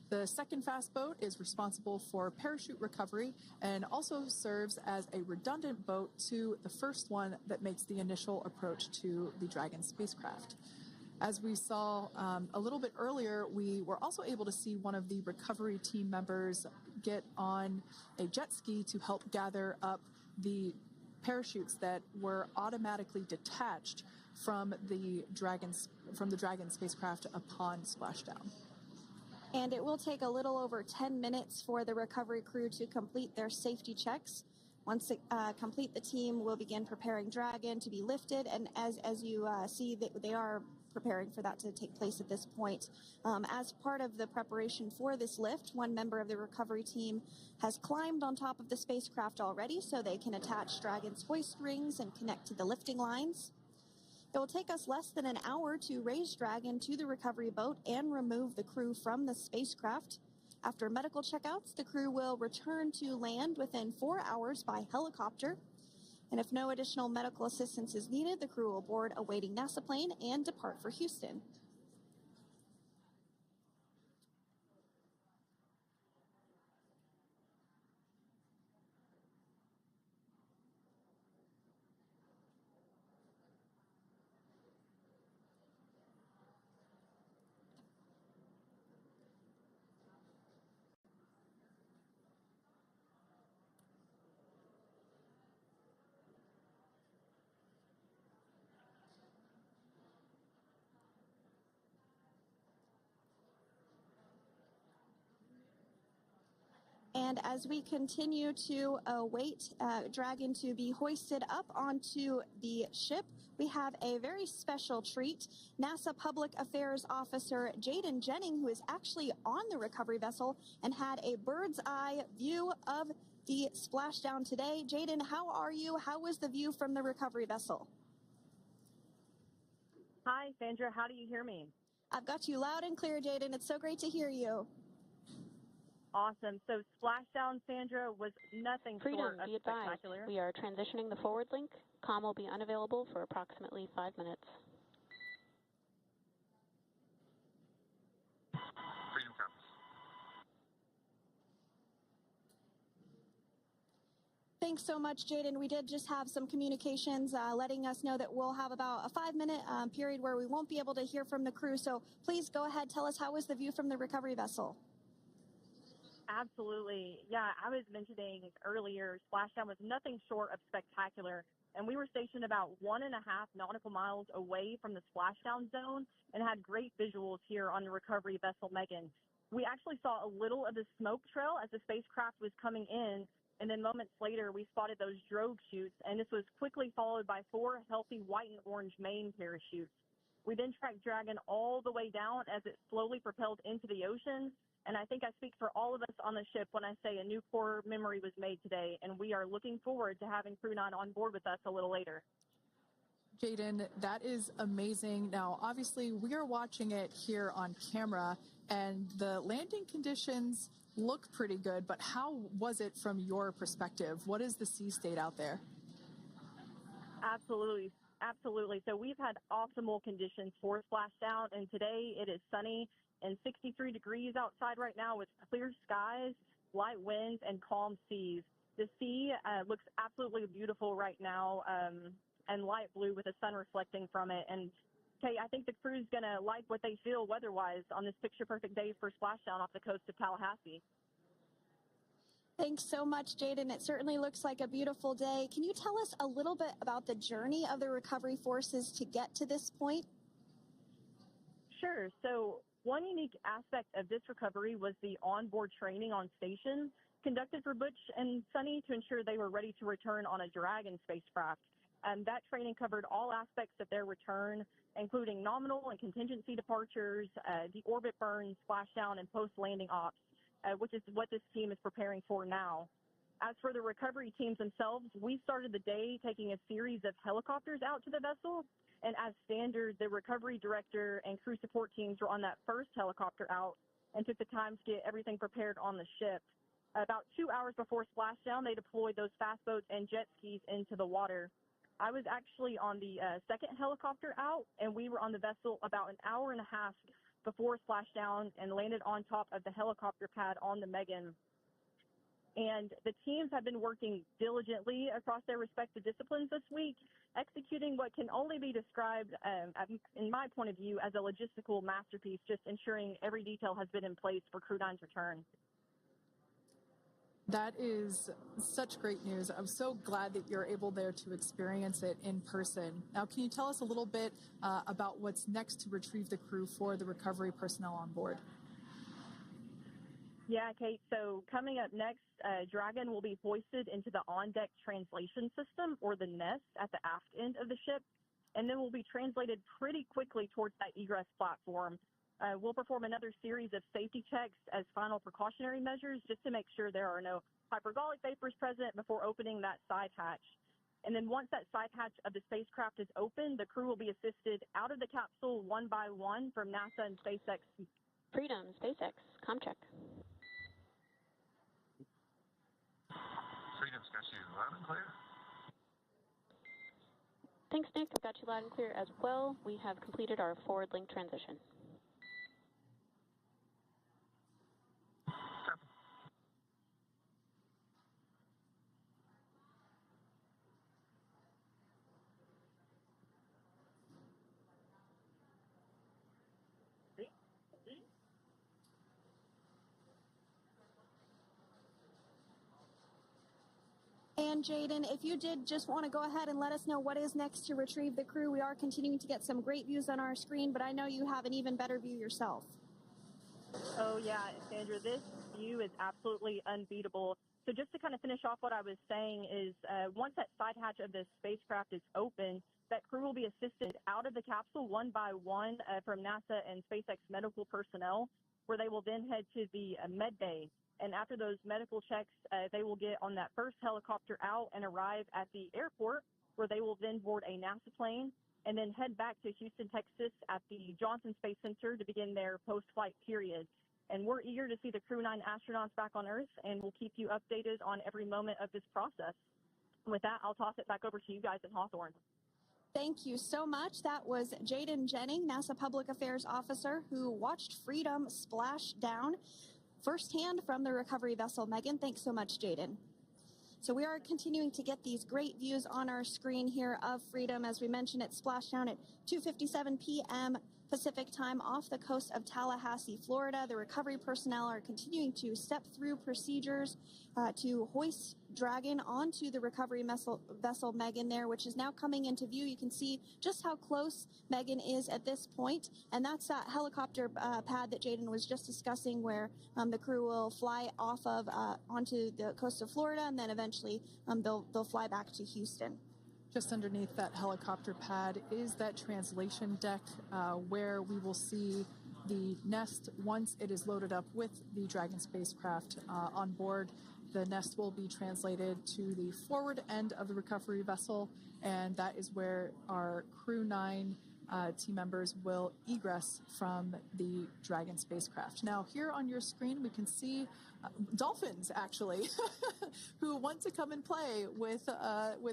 The second fast boat is responsible for parachute recovery and also serves as a redundant boat to the first one that makes the initial approach to the Dragon spacecraft. As we saw a little bit earlier, we were also able to see one of the recovery team members get on a jet ski to help gather up the parachutes that were automatically detached from the Dragon spacecraft upon splashdown. And it will take a little over 10 minutes for the recovery crew to complete their safety checks. Once complete, the team will begin preparing Dragon to be lifted, and as you see, they are preparing for that to take place at this point. As part of the preparation for this lift, one member of the recovery team has climbed on top of the spacecraft already so they can attach Dragon's hoist rings and connect to the lifting lines. It will take us less than an hour to raise Dragon to the recovery boat and remove the crew from the spacecraft. After medical checkouts, the crew will return to land within 4 hours by helicopter. And if no additional medical assistance is needed, the crew will board a waiting NASA plane and depart for Houston. And as we continue to await Dragon to be hoisted up onto the ship, we have a very special treat. NASA Public Affairs Officer Jaden Jennings, who is actually on the recovery vessel and had a bird's eye view of the splashdown today. Jaden, how are you? How was the view from the recovery vessel? Hi, Sandra. How do you hear me? I've got you loud and clear, Jaden. It's so great to hear you. Awesome. So splashdown, Sandra, was nothing short of spectacular. We are transitioning the forward link. Comm will be unavailable for approximately 5 minutes. Freedom comes. Thanks so much, Jaden. We did just have some communications letting us know that we'll have about a 5-minute period where we won't be able to hear from the crew. So please go ahead, tell us, how was the view from the recovery vessel? Absolutely. Yeah, I was mentioning earlier, splashdown was nothing short of spectacular. And we were stationed about 1.5 nautical miles away from the splashdown zone and had great visuals here on the recovery vessel Megan. We actually saw a little of the smoke trail as the spacecraft was coming in, and then moments later we spotted those drogue chutes, and this was quickly followed by 4 healthy white and orange main parachutes. We then tracked Dragon all the way down as it slowly propelled into the ocean. And I think I speak for all of us on the ship when I say a new core memory was made today, and we are looking forward to having Crew-9 on board with us a little later. Jaden, that is amazing. Now, obviously, we are watching it here on camera, and the landing conditions look pretty good, but how was it from your perspective? What is the sea state out there? Absolutely. Absolutely. So we've had optimal conditions for splashdown, and today it is sunny and 63 degrees outside right now with clear skies, light winds, and calm seas. The sea looks absolutely beautiful right now, and light blue with the sun reflecting from it. And Kay, I think the crew's going to like what they feel weather-wise on this picture-perfect day for splashdown off the coast of Tallahassee. Thanks so much, Jaden. It certainly looks like a beautiful day. Can you tell us a little bit about the journey of the recovery forces to get to this point? Sure. So one unique aspect of this recovery was the onboard training on station conducted for Butch and Sunny to ensure they were ready to return on a Dragon spacecraft. That training covered all aspects of their return, including nominal and contingency departures, deorbit burns, splashdown, and post-landing ops, which is what this team is preparing for now. As for the recovery teams themselves, we started the day taking a series of helicopters out to the vessel. And as standard, the recovery director and crew support teams were on that first helicopter out and took the time to get everything prepared on the ship. About 2 hours before splashdown, they deployed those fast boats and jet skis into the water. I was actually on the second helicopter out, and we were on the vessel about an hour and a half before splashdown and landed on top of the helicopter pad on the Megan. And the teams have been working diligently across their respective disciplines this week, executing what can only be described, in my point of view, as a logistical masterpiece, just ensuring every detail has been in place for Crew-9's return. That is such great news. I'm so glad that you're able there to experience it in person. Now, can you tell us a little bit about what's next to retrieve the crew for the recovery personnel on board? Yeah, Kate. So coming up next, Dragon will be hoisted into the on-deck translation system, or the nest, at the aft end of the ship, and then will be translated pretty quickly towards that egress platform. We'll perform another series of safety checks as final precautionary measures just to make sure there are no hypergolic vapors present before opening that side hatch. And then once that side hatch of the spacecraft is open, the crew will be assisted out of the capsule one by one from NASA and SpaceX. Freedom, SpaceX, ComCheck. Freedom's got you loud and clear. Thanks, Nick. I've got you loud and clear as well. We have completed our forward link transition. And Jaden, if you did just want to go ahead and let us know what is next to retrieve the crew, we are continuing to get some great views on our screen, but I know you have an even better view yourself. Oh, yeah, Sandra, this view is absolutely unbeatable. So just to kind of finish off what I was saying is once that side hatch of the spacecraft is open, that crew will be assisted out of the capsule one by one from NASA and SpaceX medical personnel, where they will then head to the med bay. And after those medical checks, they will get on that first helicopter out and arrive at the airport, where they will then board a NASA plane and then head back to Houston, Texas at the Johnson Space Center to begin their post-flight period. And we're eager to see the Crew-9 astronauts back on Earth, and we'll keep you updated on every moment of this process. With that, I'll toss it back over to you guys in Hawthorne. Thank you so much. That was Jaden Jennings, NASA Public Affairs Officer, who watched Freedom splash down firsthand from the recovery vessel. Megan, thanks so much, Jaden. So we are continuing to get these great views on our screen here of Freedom. As we mentioned, it splashed down at 2:57 p.m. Pacific time off the coast of Tallahassee, Florida. The recovery personnel are continuing to step through procedures to hoist Dragon onto the recovery vessel Megan there, which is now coming into view. You can see just how close Megan is at this point, and that's that helicopter pad that Jaden was just discussing, where the crew will fly off of onto the coast of Florida, and then eventually they'll fly back to Houston. Just underneath that helicopter pad is that translation deck where we will see the nest once it is loaded up with the Dragon spacecraft on board. The nest will be translated to the forward end of the recovery vessel, and that is where our Crew-9 team members will egress from the Dragon spacecraft. Now, here on your screen, we can see dolphins, actually, who want to come and play with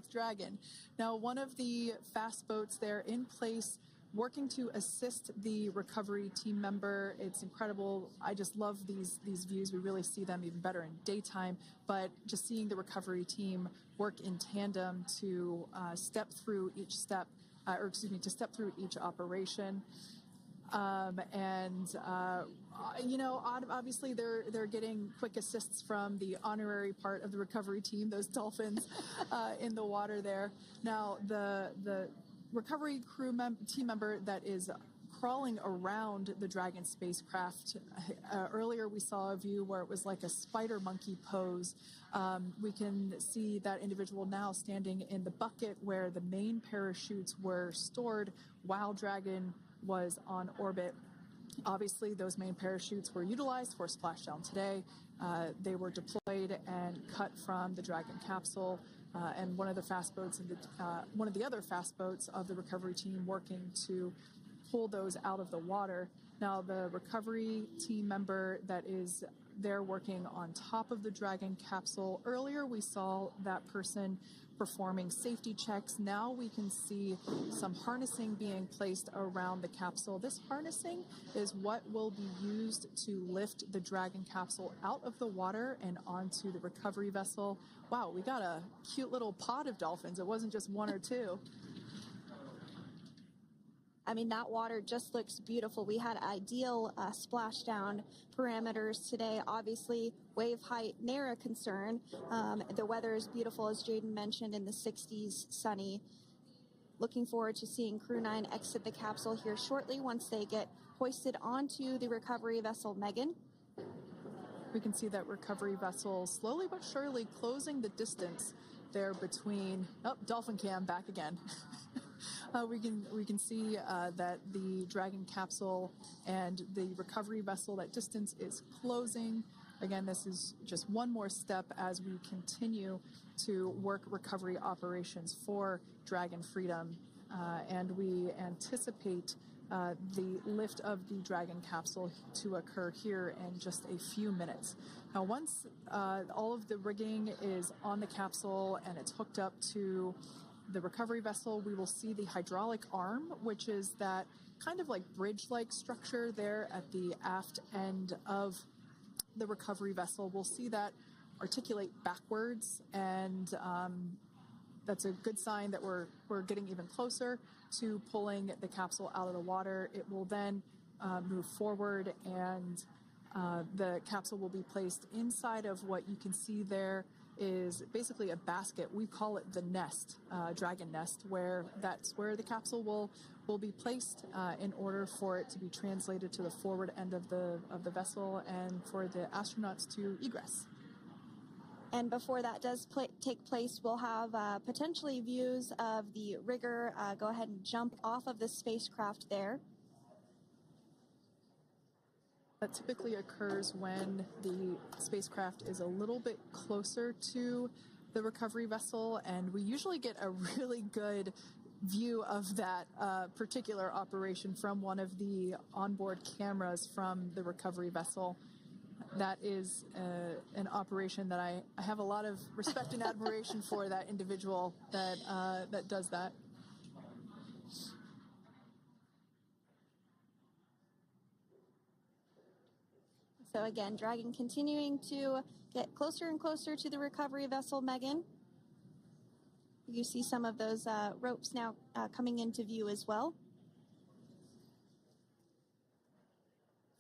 Dragon. Now, one of the fast boats there in place, working to assist the recovery team member. It's incredible. I just love these views. We really see them even better in daytime, but just seeing the recovery team work in tandem to step through each step, to step through each operation. You know, obviously they're getting quick assists from the honorary part of the recovery team, those dolphins in the water there. Now, the recovery team member that is crawling around the Dragon spacecraft. Earlier we saw a view where it was like a spider monkey pose. We can see that individual now standing in the bucket where the main parachutes were stored while Dragon was on orbit. Obviously, those main parachutes were utilized for splashdown today. They were deployed and cut from the Dragon capsule, and one of the other fast boats of the recovery team working to pull those out of the water. Now, the recovery team member that is there working on top of the Dragon capsule, earlier we saw that person performing safety checks. Now we can see some harnessing being placed around the capsule. This harnessing is what will be used to lift the Dragon capsule out of the water and onto the recovery vessel. Wow, we got a cute little pod of dolphins. It wasn't just one or two. I mean, that water just looks beautiful. We had ideal splashdown parameters today. Obviously, wave height, ne'er a concern. The weather is beautiful, as Jaden mentioned, in the 60s, sunny. Looking forward to seeing Crew-9 exit the capsule here shortly once they get hoisted onto the recovery vessel Megan. We can see that recovery vessel slowly but surely closing the distance there between, oh, Dolphin Cam back again. We can see that the Dragon capsule and the recovery vessel, that distance is closing. Again, this is just one more step as we continue to work recovery operations for Dragon Freedom, and we anticipate the lift of the Dragon capsule to occur here in just a few minutes. Now, once all of the rigging is on the capsule and it's hooked up to the recovery vessel, we will see the hydraulic arm, which is that kind of like bridge-like structure there at the aft end of the recovery vessel. We'll see that articulate backwards, and that's a good sign that we're getting even closer to pulling the capsule out of the water. It will then move forward, and the capsule will be placed inside of what you can see there is basically a basket. We call it the nest, Dragon nest, where that's where the capsule will be placed in order for it to be translated to the forward end of the vessel and for the astronauts to egress. And before that does take place, we'll have potentially views of the rigger go ahead and jump off of the spacecraft there. That typically occurs when the spacecraft is a little bit closer to the recovery vessel, and we usually get a really good view of that particular operation from one of the onboard cameras from the recovery vessel. That is an operation that I have a lot of respect and admiration for, that individual that does that. So again, Dragon continuing to get closer and closer to the recovery vessel Megan. You see some of those ropes now coming into view as well.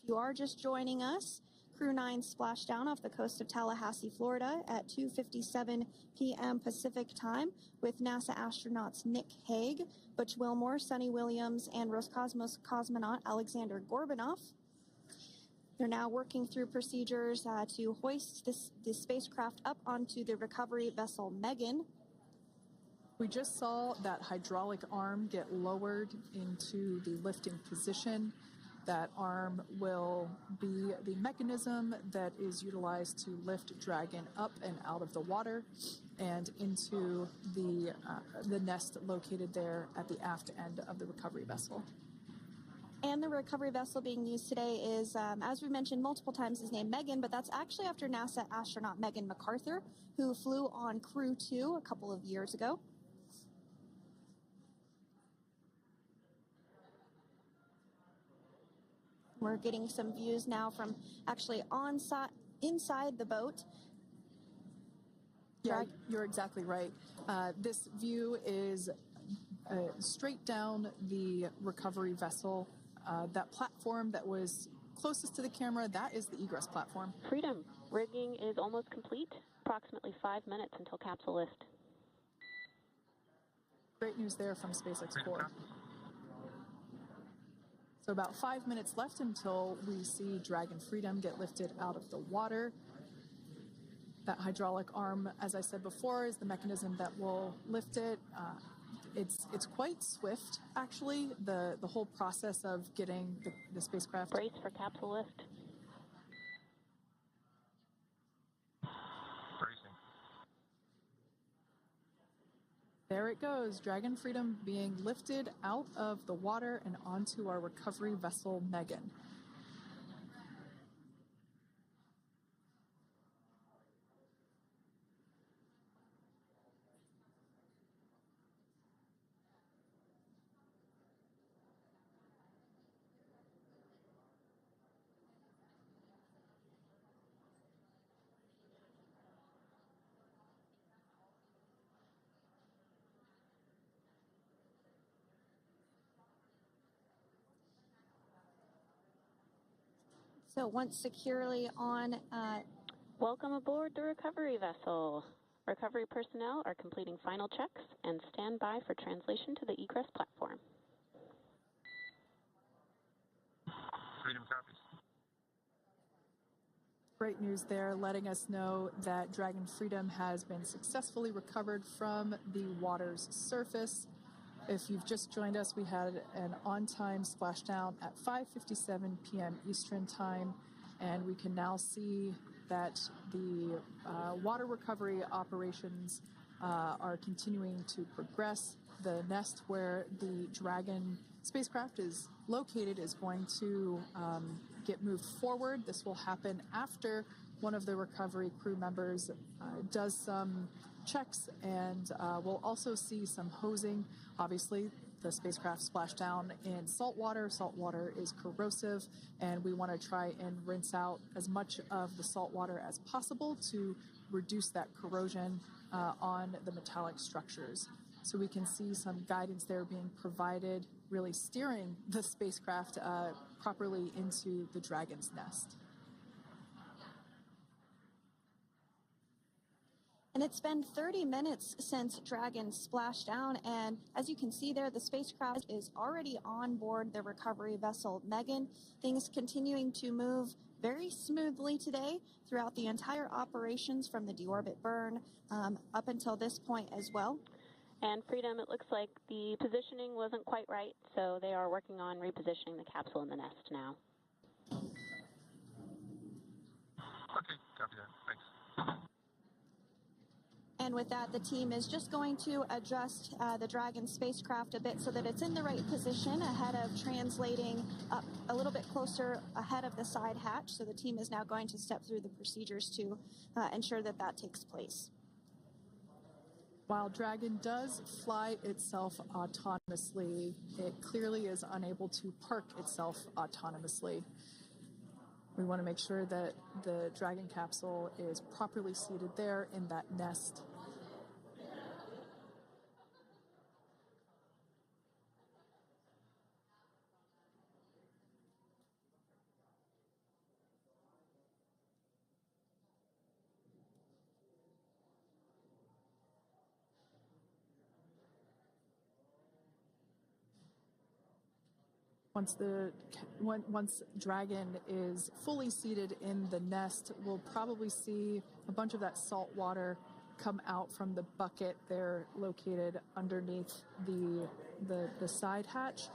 If you are just joining us, Crew-9 splashdown off the coast of Tallahassee, Florida at 2:57 p.m. Pacific time with NASA astronauts Nick Hague, Butch Wilmore, Sonny Williams, and Roscosmos cosmonaut Alexander Gorbanov. They're now working through procedures to hoist this spacecraft up onto the recovery vessel Megan. We just saw that hydraulic arm get lowered into the lifting position. That arm will be the mechanism that is utilized to lift Dragon up and out of the water and into the nest located there at the aft end of the recovery vessel. And the recovery vessel being used today is, as we mentioned multiple times, is named Megan, but that's actually after NASA astronaut Megan McArthur, who flew on Crew-2 a couple of years ago. We're getting some views now from actually inside the boat. Yeah, you're exactly right. This view is straight down the recovery vessel. That platform that was closest to the camera, that is the egress platform. Freedom, rigging is almost complete. Approximately 5 minutes until capsule lift. Great news there from SpaceX Core. So about 5 minutes left until we see Dragon Freedom get lifted out of the water. That hydraulic arm, as I said before, is the mechanism that will lift it. It's quite swift, actually, the whole process of getting the spacecraft. Brace for capsule lift. Bracing. There it goes, Dragon Freedom being lifted out of the water and onto our recovery vessel, Megan. So once securely on, Welcome aboard the recovery vessel. Recovery personnel are completing final checks and stand by for translation to the egress platform. Freedom copies. Great news there, letting us know that Dragon Freedom has been successfully recovered from the water's surface. If you've just joined us, we had an on-time splashdown at 5:57 p.m. Eastern Time, and we can now see that the water recovery operations are continuing to progress. The nest where the Dragon spacecraft is located is going to get moved forward. This will happen after one of the recovery crew members does some checks, and we'll also see some hosing. Obviously, the spacecraft splashed down in salt water. Salt water is corrosive, and we want to try and rinse out as much of the salt water as possible to reduce that corrosion on the metallic structures. So we can see some guidance there being provided, really steering the spacecraft properly into the Dragon's nest. And it's been 30 minutes since Dragon splashed down, and as you can see there, the spacecraft is already on board the recovery vessel Megan. Things continuing to move very smoothly today throughout the entire operations from the deorbit burn up until this point as well. And Freedom, it looks like the positioning wasn't quite right, so they are working on repositioning the capsule in the nest now. Okay, copy that. Thanks. And with that, the team is just going to adjust the Dragon spacecraft a bit so that it's in the right position ahead of translating up a little bit closer ahead of the side hatch. So the team is now going to step through the procedures to ensure that that takes place. While Dragon does fly itself autonomously, it clearly is unable to park itself autonomously. We want to make sure that the Dragon capsule is properly seated there in that nest. Once Dragon is fully seated in the nest, we'll probably see a bunch of that salt water come out from the bucket there located underneath the side hatch.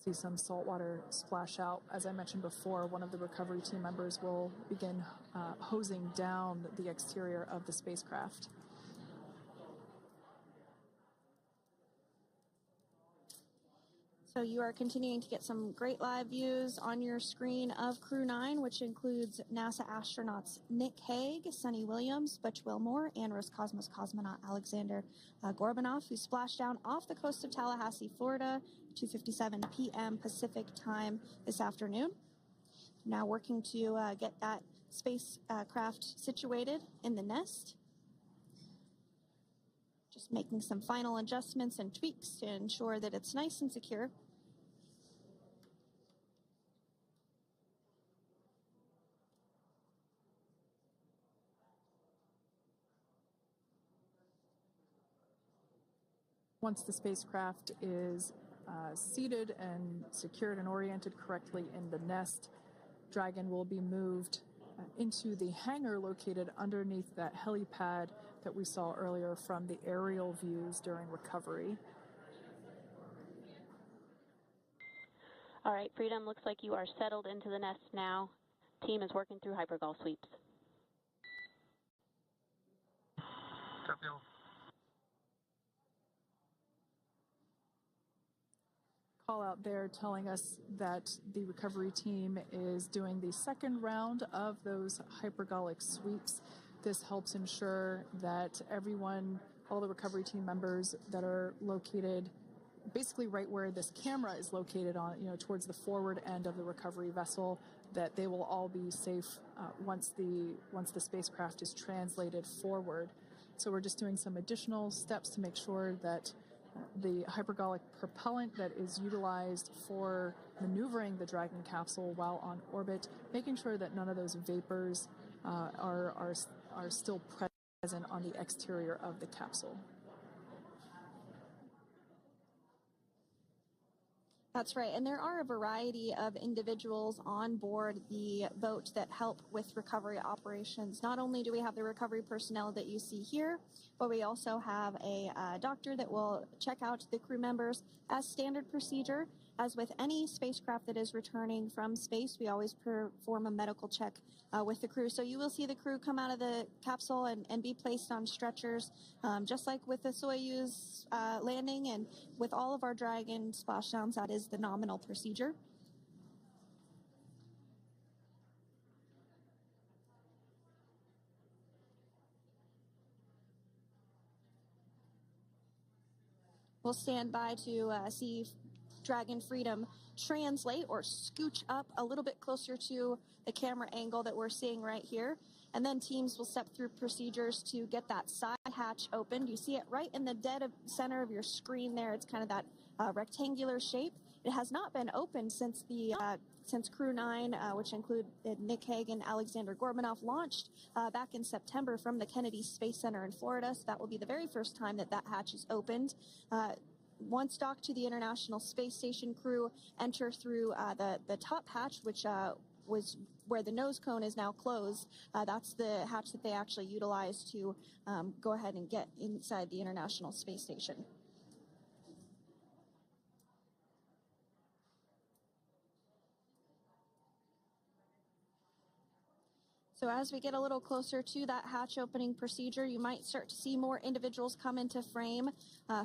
See some salt water splash out. As I mentioned before, one of the recovery team members will begin hosing down the exterior of the spacecraft. So you are continuing to get some great live views on your screen of Crew-9, which includes NASA astronauts Nick Hague, Sunny Williams, Butch Wilmore, and Roscosmos cosmonaut Alexander Gorbanov, who splashed down off the coast of Tallahassee, Florida, 2:57 p.m. Pacific time this afternoon. Now working to get that spacecraft situated in the nest. Just making some final adjustments and tweaks to ensure that it's nice and secure. Once the spacecraft is seated and secured and oriented correctly in the nest, Dragon will be moved into the hangar located underneath that helipad that we saw earlier from the aerial views during recovery. All right, Freedom, looks like you are settled into the nest now. Team is working through hypergol sweeps. Copy all. Call out there telling us that the recovery team is doing the second round of those hypergolic sweeps. This helps ensure that everyone, all the recovery team members that are located basically right where this camera is located on, towards the forward end of the recovery vessel, that they will all be safe once the spacecraft is translated forward. So we're just doing some additional steps to make sure that the hypergolic propellant that is utilized for maneuvering the Dragon capsule while on orbit, making sure that none of those vapors are still present on the exterior of the capsule. That's right, and there are a variety of individuals on board the boat that help with recovery operations. Not only do we have the recovery personnel that you see here, but we also have a doctor that will check out the crew members as standard procedure. As with any spacecraft that is returning from space, we always perform a medical check with the crew. So you will see the crew come out of the capsule and be placed on stretchers, just like with the Soyuz landing and with all of our Dragon splashdowns, that is the nominal procedure. We'll stand by to see Dragon Freedom translate or scooch up a little bit closer to the camera angle that we're seeing right here. And then teams will step through procedures to get that side hatch opened. You see it right in the dead center of your screen there. It's kind of that rectangular shape. It has not been opened since since Crew-9, which include Nick Hague and Alexander Gorbanov, launched back in September from the Kennedy Space Center in Florida. So that will be the very first time that hatch is opened. Once docked to the International Space Station, crew enter through the top hatch, which was where the nose cone is now closed. That's the hatch that they actually utilize to go ahead and get inside the International Space Station. So as we get a little closer to that hatch opening procedure, you might start to see more individuals come into frame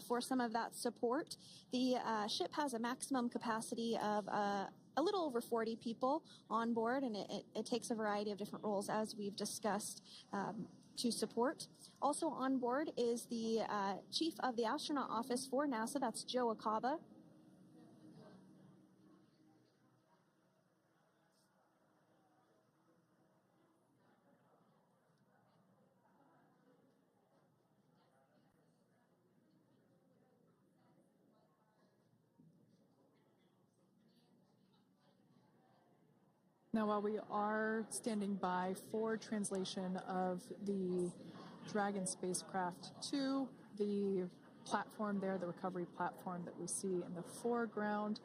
for some of that support. The ship has a maximum capacity of a little over 40 people on board, and it takes a variety of different roles, as we've discussed, to support. Also on board is the chief of the astronaut office for NASA, that's Joe Acaba. Now, while we are standing by for translation of the Dragon spacecraft to the platform there, the recovery platform that we see in the foreground,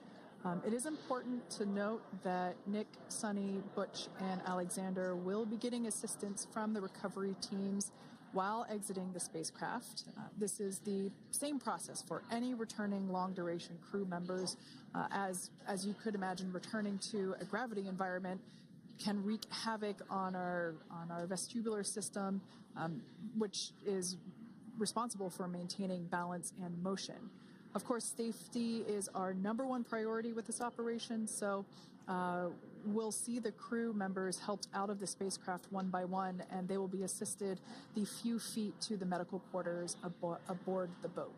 it is important to note that Nick, Sonny, Butch, and Alexander will be getting assistance from the recovery teams while exiting the spacecraft. This is the same process for any returning long-duration crew members. As you could imagine, returning to a gravity environment can wreak havoc on our vestibular system, which is responsible for maintaining balance and motion. Of course, safety is our #1 priority with this operation, so we'll see the crew members helped out of the spacecraft one by one, and they will be assisted the few feet to the medical quarters aboard the boat.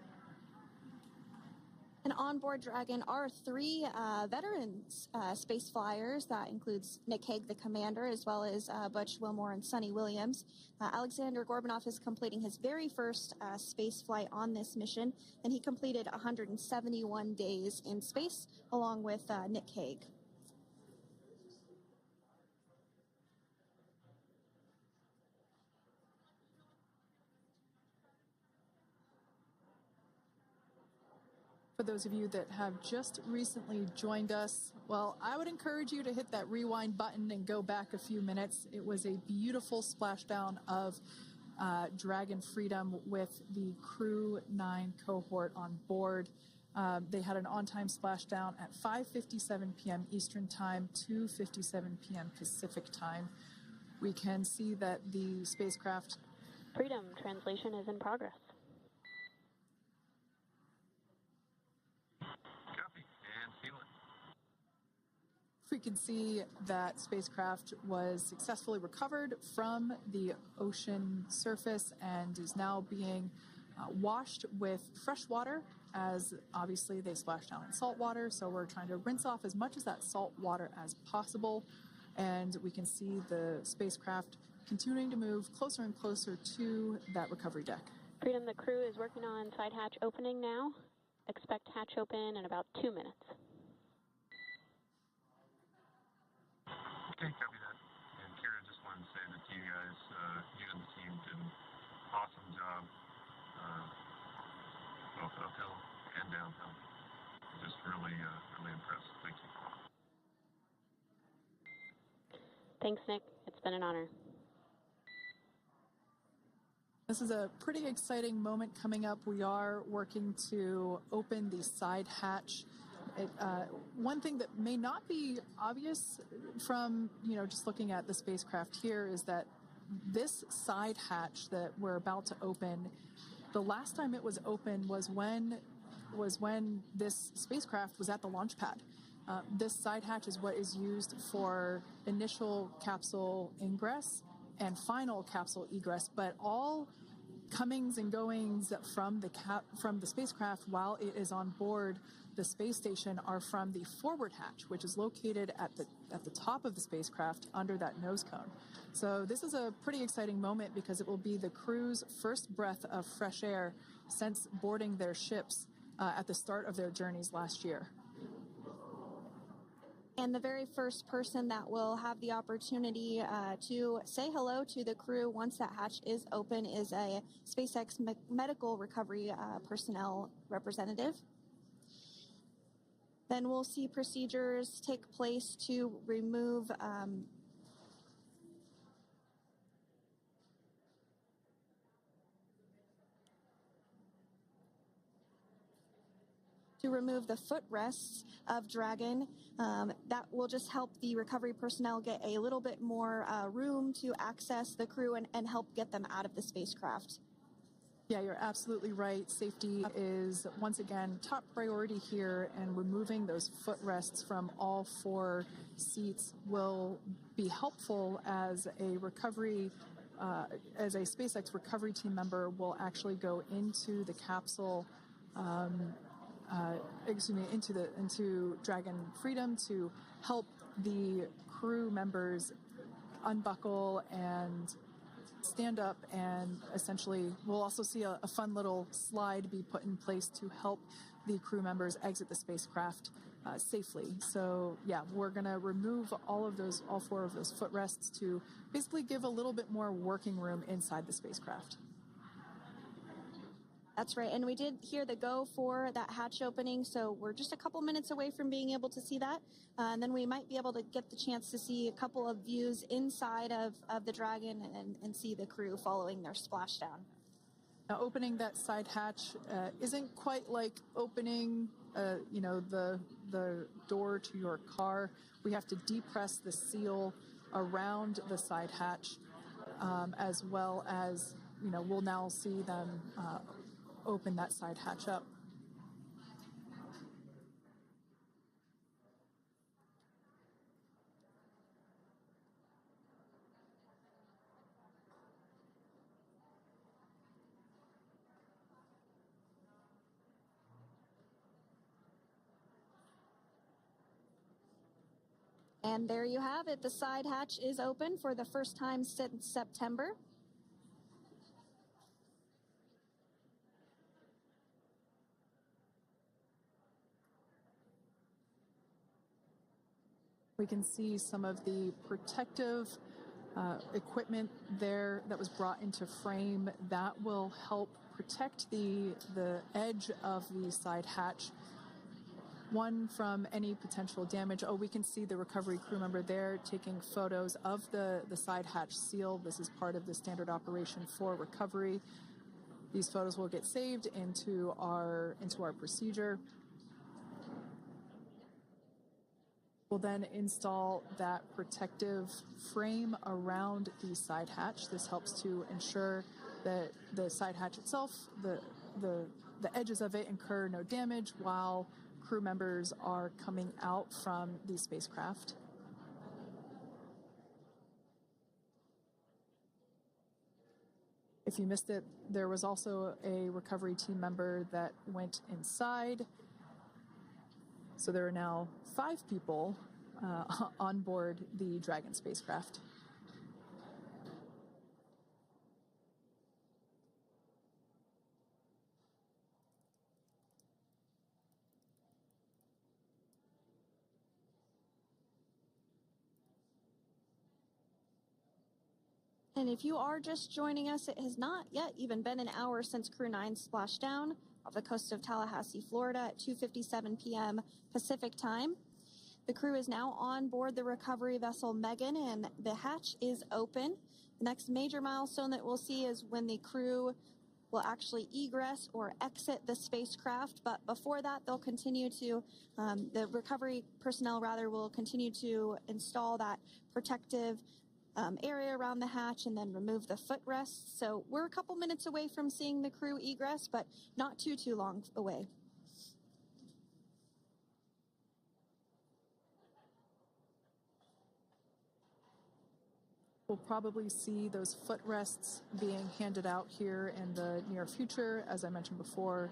And on board Dragon are 3 veterans space flyers. That includes Nick Hague, the commander, as well as Butch Wilmore and Sonny Williams. Alexander Gorbanov is completing his very first space flight on this mission, and he completed 171 days in space along with Nick Hague. For those of you that have just recently joined us, well, I would encourage you to hit that rewind button and go back a few minutes. It was a beautiful splashdown of Dragon Freedom with the Crew-9 cohort on board. They had an on-time splashdown at 5:57 p.m. Eastern Time, 2:57 p.m. Pacific Time. We can see that the spacecraft... Freedom translation is in progress. We can see that spacecraft was successfully recovered from the ocean surface and is now being washed with fresh water, as obviously they splashed down in salt water, so we're trying to rinse off as much of that salt water as possible. And we can see the spacecraft continuing to move closer and closer to that recovery deck. Freedom, the crew is working on side hatch opening now. Expect hatch open in about 2 minutes. Okay, copy that. And Kira, just wanted to say that you guys, you and the team did an awesome job, both uphill and downhill. Just really, really impressed. Thank you. Thanks, Nick. It's been an honor. This is a pretty exciting moment coming up. We are working to open the side hatch. One thing that may not be obvious from, just looking at the spacecraft here is that this side hatch that we're about to open, the last time it was open was when this spacecraft was at the launch pad. This side hatch is what is used for initial capsule ingress and final capsule egress, but all comings and goings from the spacecraft while it is on board the space station are from the forward hatch, which is located at the top of the spacecraft under that nose cone. So this is a pretty exciting moment because it will be the crew's first breath of fresh air since boarding their ships at the start of their journeys last year. And the very first person that will have the opportunity to say hello to the crew once that hatch is open is a SpaceX medical recovery personnel representative. Then we'll see procedures take place to remove the footrests of Dragon. That will just help the recovery personnel get a little bit more room to access the crew and help get them out of the spacecraft. Yeah, you're absolutely right. Safety is, once again, top priority here, and removing those footrests from all 4 seats will be helpful as a recovery, as a SpaceX recovery team member will actually go into the capsule, into Dragon Freedom to help the crew members unbuckle and stand up, and essentially we'll also see a fun little slide be put in place to help the crew members exit the spacecraft safely. So yeah, we're going to remove all 4 of those footrests to basically give a little bit more working room inside the spacecraft. That's right, and we did hear the go for that hatch opening, so we're just a couple minutes away from being able to see that, and then we might be able to get the chance to see a couple of views inside of the Dragon and see the crew following their splashdown. Now, opening that side hatch isn't quite like opening, the door to your car. We have to depress the seal around the side hatch, as well as, we'll now see them open that side hatch up. And there you have it. The side hatch is open for the first time since September. We can see some of the protective equipment there that was brought into frame that will help protect the edge of the side hatch, one from any potential damage. Oh, we can see the recovery crew member there taking photos of the side hatch seal. This is part of the standard operation for recovery. These photos will get saved into our procedure. We'll then install that protective frame around the side hatch. This helps to ensure that the side hatch itself, the edges of it incur no damage while crew members are coming out from the spacecraft. If you missed it, there was also a recovery team member that went inside. So there are now 5 people on board the Dragon spacecraft. And if you are just joining us, it has not yet even been an hour since Crew-9 splashed down off the coast of Tallahassee, Florida at 2:57 p.m. Pacific time. The crew is now on board the recovery vessel Megan, and the hatch is open. The next major milestone that we'll see is when the crew will actually egress or exit the spacecraft. But before that, they'll continue to, the recovery personnel rather, will continue to install that protective area around the hatch and then remove the footrests. So we're a couple minutes away from seeing the crew egress, but not too long away. We'll probably see those footrests being handed out here in the near future, as I mentioned before.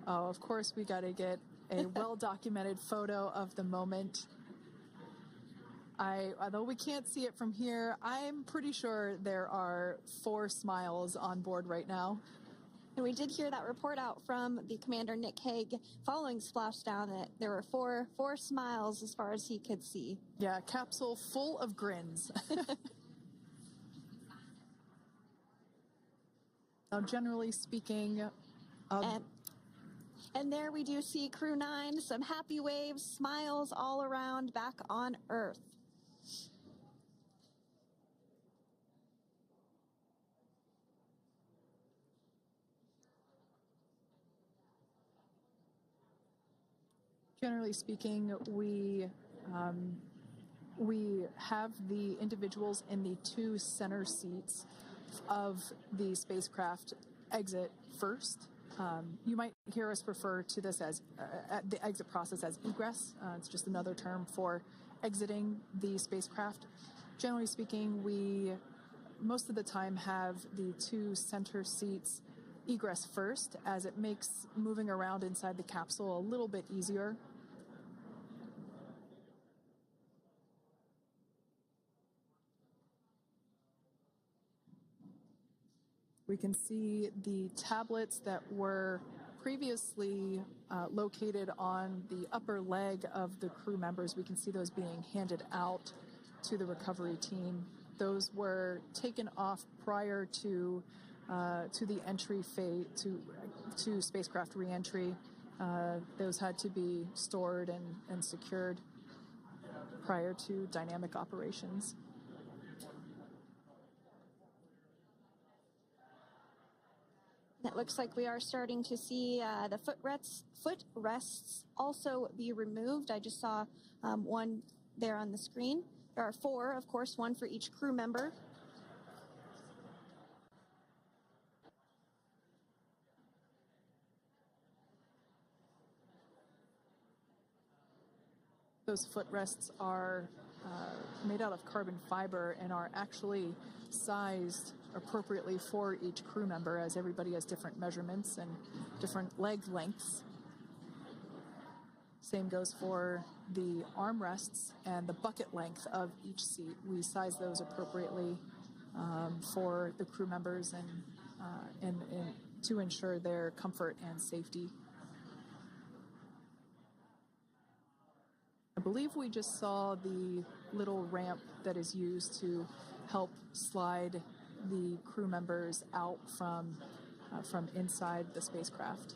Oh, of course, we got to get a well-documented photo of the moment. Although we can't see it from here, I'm pretty sure there are 4 smiles on board right now. And we did hear that report out from the commander, Nick Hague, following splashdown, that there were four smiles as far as he could see. Yeah, capsule full of grins. Now, generally speaking, and there we do see Crew-9, some happy waves, smiles all around back on Earth. Generally speaking, we have the individuals in the 2 center seats of the spacecraft exit first. You might hear us refer to this as the exit process as egress. It's just another term for exiting the spacecraft. Generally speaking, we most of the time have the 2 center seats egress first, as it makes moving around inside the capsule a little bit easier. We can see the tablets that were previously located on the upper leg of the crew members. We can see those being handed out to the recovery team. Those were taken off prior to the entry phase, to spacecraft reentry. Those had to be stored and secured prior to dynamic operations. It looks like we are starting to see the footrests also be removed. I just saw one there on the screen. There are 4, of course, 1 for each crew member. Those footrests are made out of carbon fiber and are actually sized appropriately for each crew member, as everybody has different measurements and different leg lengths. Same goes for the armrests and the bucket length of each seat. We size those appropriately for the crew members and to ensure their comfort and safety. I believe we just saw the little ramp that is used to help slide the crew members out from inside the spacecraft.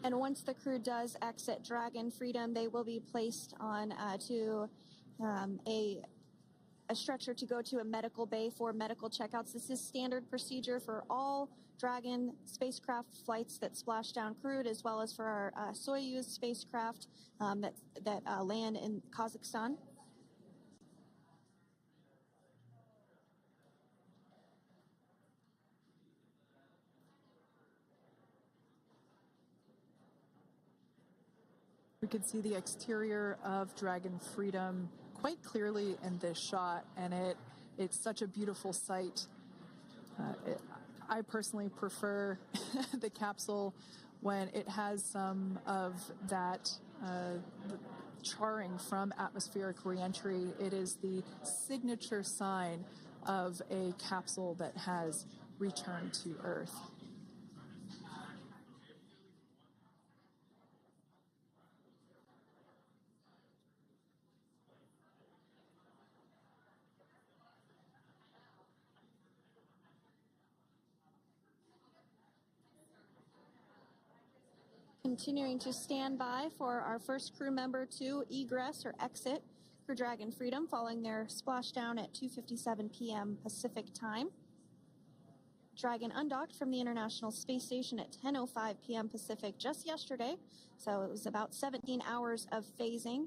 And once the crew does exit Dragon Freedom, they will be placed on to a stretcher to go to a medical bay for medical checkouts. This is standard procedure for all Dragon spacecraft flights that splashdown crewed, as well as for our Soyuz spacecraft that land in Kazakhstan. We can see the exterior of Dragon Freedom quite clearly in this shot, and it's such a beautiful sight. I personally prefer the capsule when it has some of that charring from atmospheric reentry. It is the signature sign of a capsule that has returned to Earth. Continuing to stand by for our first crew member to egress or exit Crew Dragon Freedom following their splashdown at 2:57 p.m. Pacific time. Dragon undocked from the International Space Station at 10:05 p.m. Pacific just yesterday, so it was about 17 hours of phasing.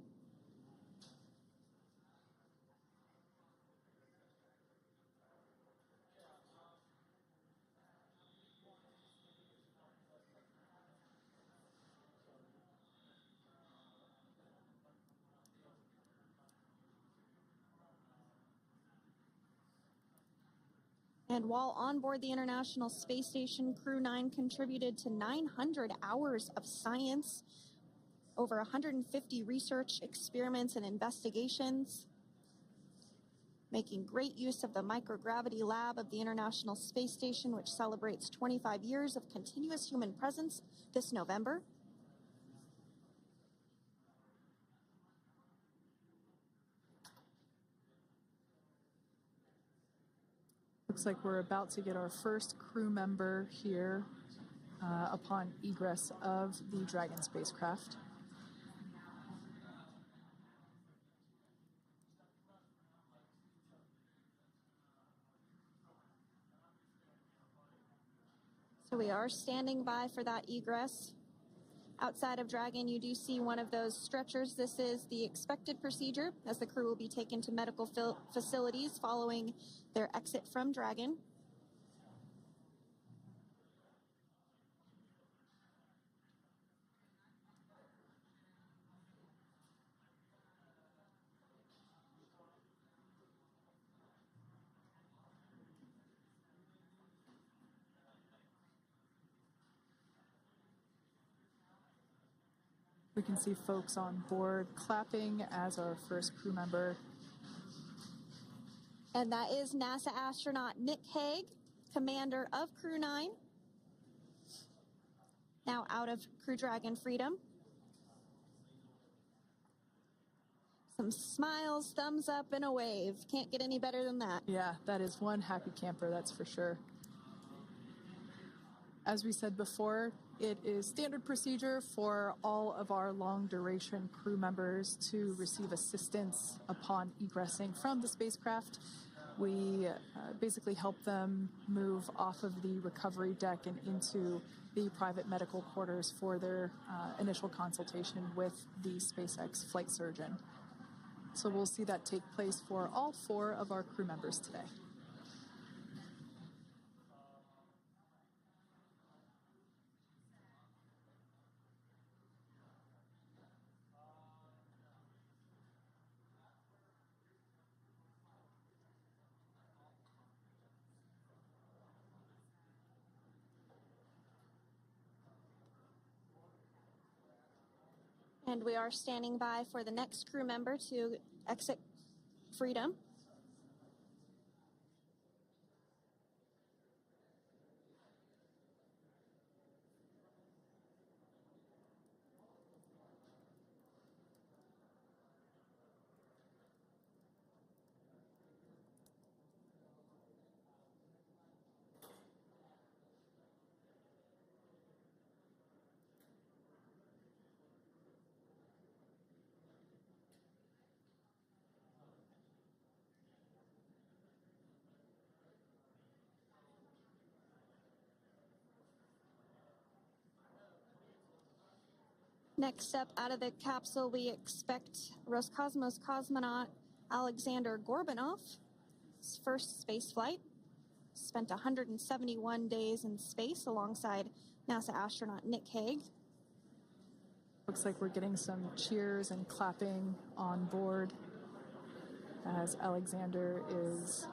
And while on board the International Space Station, Crew-9 contributed to 900 hours of science, over 150 research experiments and investigations, making great use of the microgravity lab of the International Space Station, which celebrates 25 years of continuous human presence this November. Looks like we're about to get our first crew member here upon egress of the Dragon spacecraft. So we are standing by for that egress. Outside of Dragon, you do see one of those stretchers. This is the expected procedure as the crew will be taken to medical facilities following their exit from Dragon. We can see folks on board clapping as our first crew member. And that is NASA astronaut Nick Hague, commander of Crew-9, now out of Crew Dragon Freedom. Some smiles, thumbs up, and a wave. Can't get any better than that. Yeah, that is one happy camper, that's for sure. As we said before, it is standard procedure for all of our long-duration crew members to receive assistance upon egressing from the spacecraft. We basically help them move off of the recovery deck and into the private medical quarters for their initial consultation with the SpaceX flight surgeon. So we'll see that take place for all 4 of our crew members today. And we are standing by for the next crew member to exit Freedom. Next up out of the capsule, we expect Roscosmos cosmonaut Alexander Gorbanov. His first space flight. Spent 171 days in space alongside NASA astronaut Nick Hague. Looks like we're getting some cheers and clapping on board as Alexander is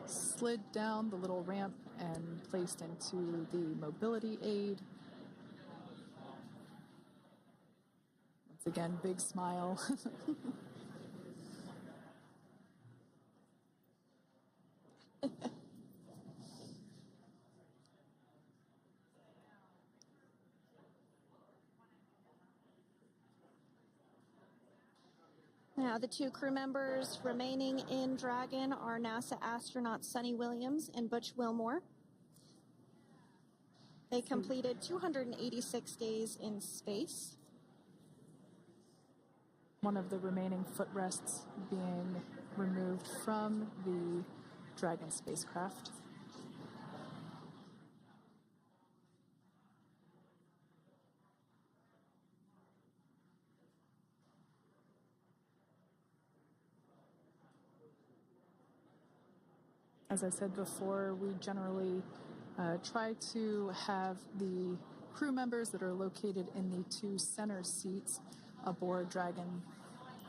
slid down the little ramp and placed into the mobility aid. Once again, big smile. Now, the 2 crew members remaining in Dragon are NASA astronauts Sunny Williams and Butch Wilmore. They completed 286 days in space. One of the remaining footrests being removed from the Dragon spacecraft. As I said before, we generally try to have the crew members that are located in the two center seats aboard Dragon,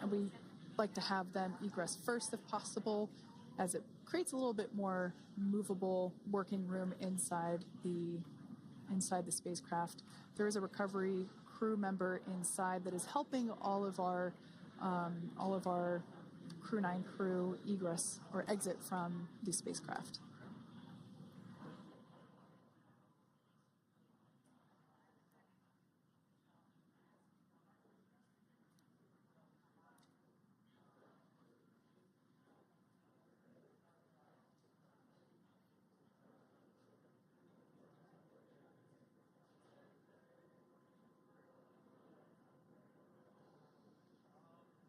and we like to have them egress first if possible, as it creates a little bit more movable working room inside the spacecraft. There is a recovery crew member inside that is helping all of our Crew-9 crew egress or exit from the spacecraft.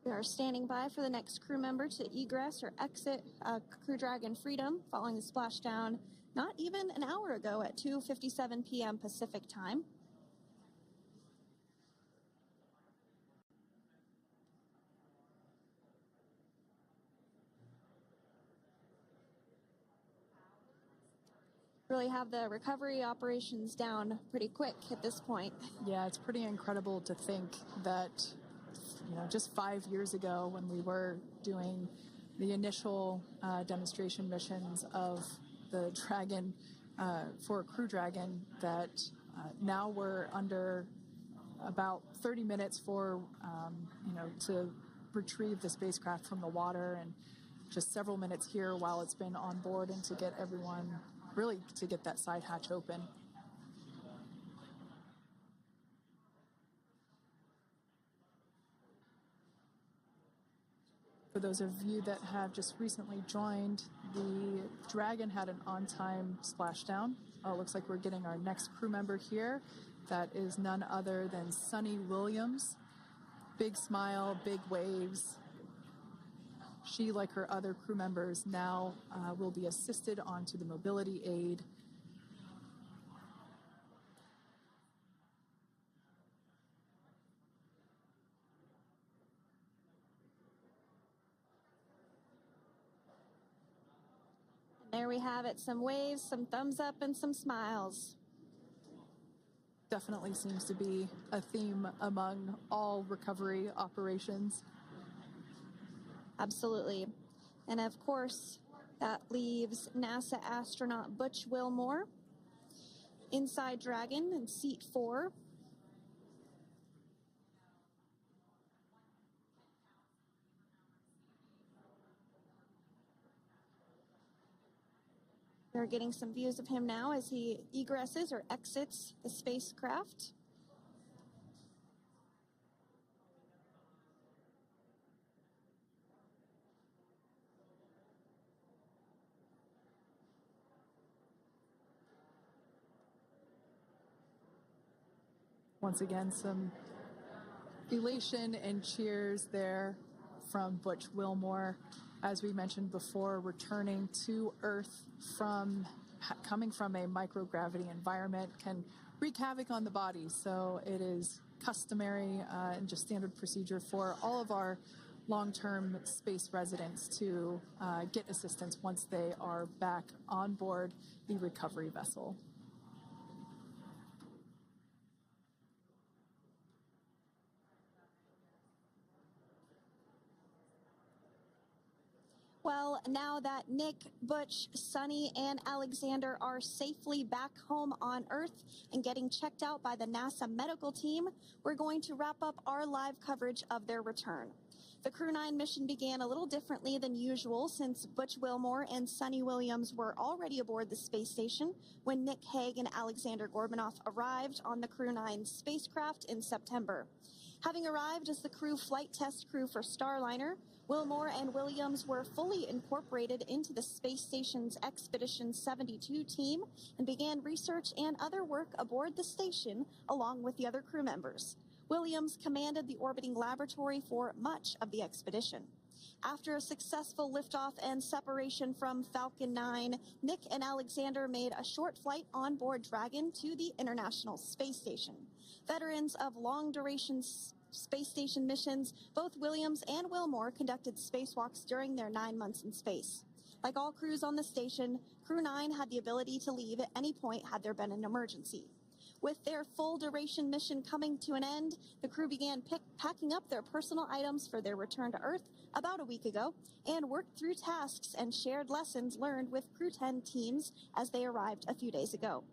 We are standing by for the next crew member to egress or exit Crew Dragon Freedom following the splashdown not even an hour ago at 2:57 p.m. Pacific time. Really have the recovery operations down pretty quick at this point. Yeah, it's pretty incredible to think that, just 5 years ago when we were doing the initial demonstration missions of the Dragon for Crew Dragon, that now we're under about 30 minutes for, to retrieve the spacecraft from the water, and just several minutes here while it's been on board and to get everyone, really to get that side hatch open. For those of you that have just recently joined, the Dragon had an on-time splashdown. It looks like we're getting our next crew member here. That is none other than Sunny Williams. Big smile, big waves. She, like her other crew members, now will be assisted onto the mobility aid. There we have it, some waves, some thumbs up, and some smiles. Definitely seems to be a theme among all recovery operations. Absolutely. And of course, that leaves NASA astronaut Butch Wilmore inside Dragon in seat 4. We're getting some views of him now as he egresses or exits the spacecraft. Once again, some elation and cheers there from Butch Wilmore. As we mentioned before, returning to Earth coming from a microgravity environment can wreak havoc on the body. So it is customary and just standard procedure for all of our long-term space residents to get assistance once they are back on board the recovery vessel. Well, now that Nick, Butch, Sunny, and Alexander are safely back home on Earth and getting checked out by the NASA medical team, we're going to wrap up our live coverage of their return. The Crew-9 mission began a little differently than usual since Butch Wilmore and Sunny Williams were already aboard the space station when Nick Hague and Alexander Gorbunov arrived on the Crew-9 spacecraft in September. Having arrived as the crew flight test crew for Starliner, Wilmore and Williams were fully incorporated into the space station's Expedition 72 team and began research and other work aboard the station along with the other crew members. Williams commanded the orbiting laboratory for much of the expedition. After a successful liftoff and separation from Falcon 9, Nick and Alexander made a short flight on board Dragon to the International Space Station. Veterans of long-duration space station missions, both Williams and Wilmore conducted spacewalks during their 9 months in space. Like all crews on the station, Crew-9 had the ability to leave at any point had there been an emergency. With their full-duration mission coming to an end, the crew began packing up their personal items for their return to Earth about a week ago and worked through tasks and shared lessons learned with Crew-10 teams as they arrived a few days ago.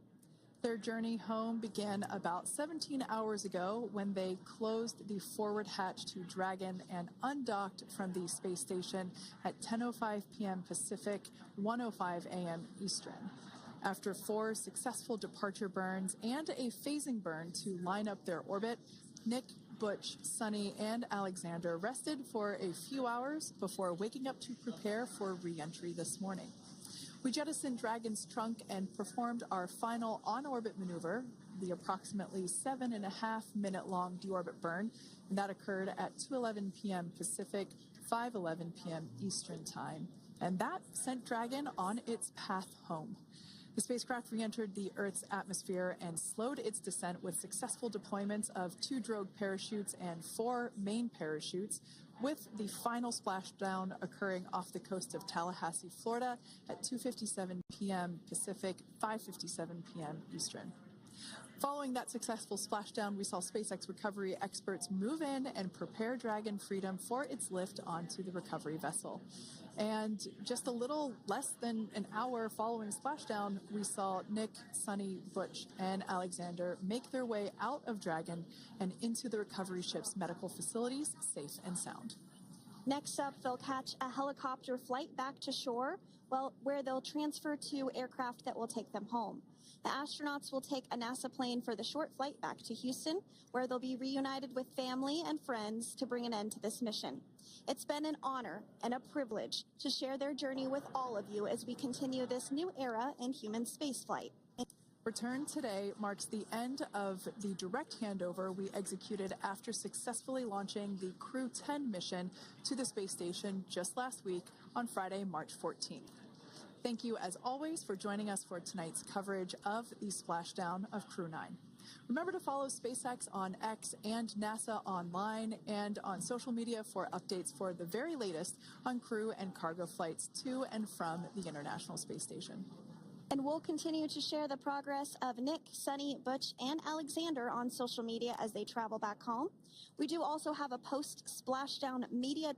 Their journey home began about 17 hours ago when they closed the forward hatch to Dragon and undocked from the space station at 10:05 p.m. Pacific, 1:05 a.m. Eastern. After 4 successful departure burns and a phasing burn to line up their orbit, Nick, Butch, Sonny, and Alexander rested for a few hours before waking up to prepare for re-entry this morning. We jettisoned Dragon's trunk and performed our final on-orbit maneuver, the approximately 7.5-minute-long deorbit burn, and that occurred at 2:11 p.m. Pacific, 5:11 p.m. Eastern Time. And that sent Dragon on its path home. The spacecraft re-entered the Earth's atmosphere and slowed its descent with successful deployments of 2 drogue parachutes and 4 main parachutes, with the final splashdown occurring off the coast of Tallahassee, Florida at 2:57 p.m. Pacific, 5:57 p.m. Eastern. Following that successful splashdown, we saw SpaceX recovery experts move in and prepare Dragon Freedom for its lift onto the recovery vessel. And just a little less than an hour following splashdown, we saw Nick, Sonny, Butch, and Alexander make their way out of Dragon and into the recovery ship's medical facilities, safe and sound. Next up, they'll catch a helicopter flight back to shore, where they'll transfer to aircraft that will take them home. The astronauts will take a NASA plane for the short flight back to Houston, where they'll be reunited with family and friends to bring an end to this mission. It's been an honor and a privilege to share their journey with all of you as we continue this new era in human spaceflight. Return today marks the end of the direct handover we executed after successfully launching the Crew-10 mission to the space station just last week on Friday, March 14th. Thank you, as always, for joining us for tonight's coverage of the splashdown of Crew-9. Remember to follow SpaceX on X and NASA online and on social media for updates for the very latest on crew and cargo flights to and from the International Space Station. And we'll continue to share the progress of Nick, Sonny, Butch, and Alexander on social media as they travel back home. We do also have a post-splashdown media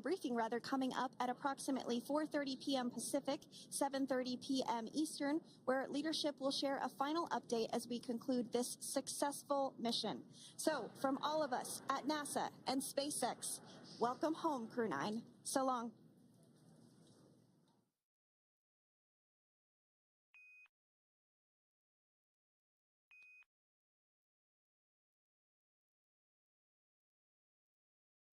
briefing coming up at approximately 4:30 p.m. Pacific, 7:30 p.m. Eastern, where leadership will share a final update as we conclude this successful mission. So, from all of us at NASA and SpaceX, welcome home, Crew-9. So long.